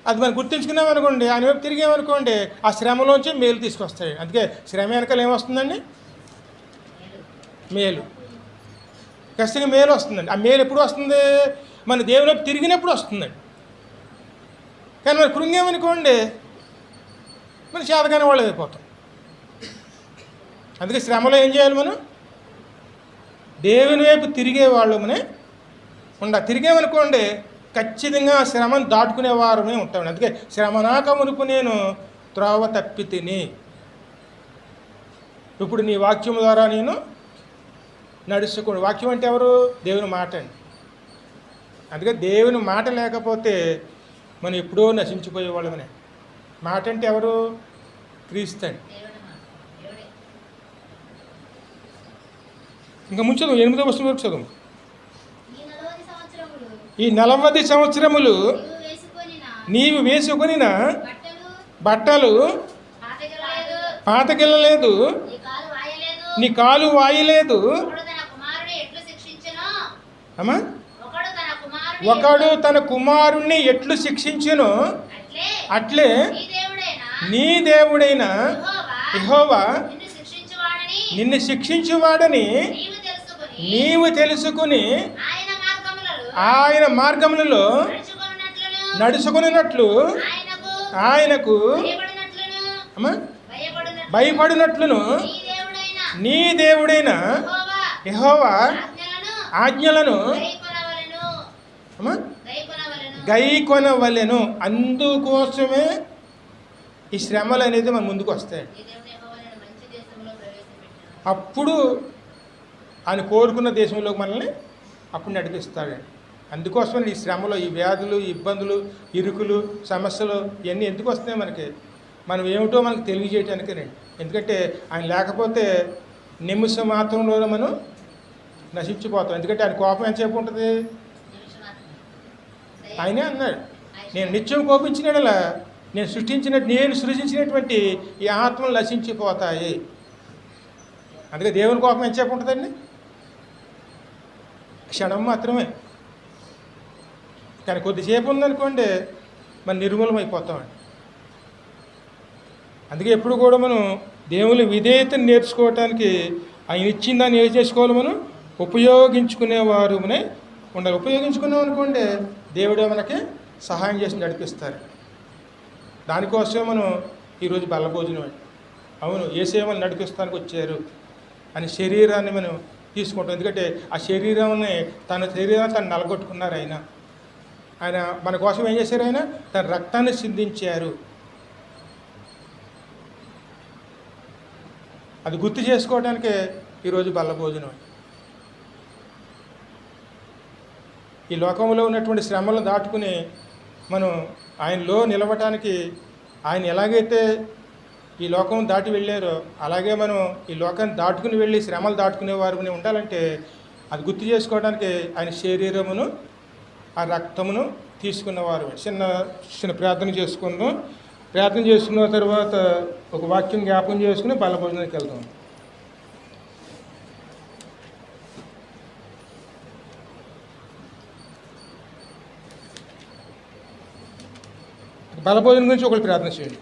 అది మనం గుర్తుంచుకున్నామనుకోండి, ఆయన వైపు తిరిగామనుకోండి, ఆ శ్రమలోంచి మేలు తీసుకొస్తాయి. అందుకే శ్రమ వెనకాల ఏమొస్తుందండి? మేలు. ఖచ్చితంగా మేలు వస్తుందండి. ఆ మేలు ఎప్పుడు వస్తుంది? మన దేవుని వైపు తిరిగినప్పుడు వస్తుందండి. కానీ మనం కృంగేమనుకోండి, మన చేతగానే వాళ్ళు అయిపోతాం. అందుకే శ్రమలో ఏం చేయాలి? మనం దేవుని వైపు తిరిగే వాళ్ళమనే తిరిగేమనుకోండి, ఖచ్చితంగా శ్రమను దాటుకునే వారమే ఉంటామండి. అందుకే శ్రమ నాక మునుపు నేను త్రోవ తప్పి తిని, ఇప్పుడు నీ వాక్యం ద్వారా నేను నడుచుకోండి. వాక్యం అంటే ఎవరు? దేవుని మాట అండి. అందుకే దేవుని మాట లేకపోతే మనం ఎప్పుడో నశించిపోయే వాళ్ళమనే. మాట అంటే ఎవరు? క్రీస్తు అండి. ఇంకా ముంచదు 8వ వచనం వరకు చదువు. ఈ 40 సంవత్సరములు నీవు వేసుకొనిన బట్టలు పాతకెళ్ళలేదు, నీ కాలు వాయలేదు. అమ్మా, ఒకడు తన కుమారుణ్ణి ఎట్లు శిక్షించును, అట్లే నీ దేవుడైన యెహోవా నిన్ను శిక్షించువాడని నీవు తెలుసుకుని ఆయన మార్గములలో నడుచుకున్నట్లు ఆయనకు భయపడినట్లును నీ దేవుడైన యెహోవా ఆజ్ఞలను గైకొనవలెను. అందుకోసమే ఈ శ్రమలు అనేది మన ముందుకు వస్తాయి. అప్పుడు ఆయన కోరుకున్న దేశంలోకి మనల్ని అప్పుడు నడిపిస్తాడండి. అందుకోసమే ఈ శ్రమలో, ఈ వ్యాధులు, ఈ ఇబ్బందులు, ఇరుకులు, సమస్యలు ఇవన్నీ ఎందుకు వస్తున్నాయి మనకి? మనం ఏమిటో మనకు తెలియజేయటానికేనండి. ఎందుకంటే ఆయన లేకపోతే నిమిషం మాత్రంలోనే మనం నశించిపోతాం. ఎందుకంటే ఆయన కోపం ఎంతసేపు ఉంటుంది? ఆయనే అన్నాడు, నేను నిత్యం కోపించినలా నేను సృష్టించినటువంటి ఈ ఆత్మలు నశించిపోతాయి. అందుకే దేవుని కోపం ఎంతసేపు ఉంటుందండి? క్షణం మాత్రమే. కానీ కొద్దిసేపు ఉందనుకోండి మనం నిర్మూలం అయిపోతామండి. అందుకే ఎప్పుడు కూడా మనం దేవుని విధేయతను నేర్చుకోవటానికి ఆయన ఇచ్చిన దాన్ని ఏం చేసుకోవాలి? మనం ఉపయోగించుకునేవారునే ఉండాలి. ఉపయోగించుకున్నాం అనుకోండి దేవుడే మనకి సహాయం చేసి నడిపిస్తారు. దానికోసమే మనం ఈరోజు బల్లభోజనం అండి. అవును, యేసయ్య మనల్ని నడిపిస్తానికి వచ్చారు అని శరీరాన్ని మనం తీసుకుంటాం. ఎందుకంటే ఆ శరీరాన్ని తను నలగొట్టుకున్నారు. ఆయన మన కోసం ఏం చేశారు? ఆయన తన రక్తాన్ని సిందించారు. అది గుర్తు చేసుకోవడానికే ఈరోజు బల్లభోజనం. ఈ లోకంలో ఉన్నటువంటి శ్రమలను దాటుకుని మనం ఆయనలో నిలవటానికి ఆయన ఎలాగైతే ఈ లోకం దాటి వెళ్ళారో అలాగే మనం ఈ లోకాన్ని దాటుకుని వెళ్ళి శ్రమలు దాటుకునే వారిని ఉండాలంటే అది గుర్తు చేసుకోవడానికి ఆయన శరీరమును ఆ రక్తమును తీసుకున్నవారు. చిన్న ప్రార్థన చేసుకుందాం. ప్రార్థన చేసుకున్న తర్వాత ఒక వాక్యం జ్ఞాపకం చేసుకుని బలభోజనానికి వెళ్దాం. బలభోజనం గురించి ఒకళ్ళు ప్రార్థన చేయండి.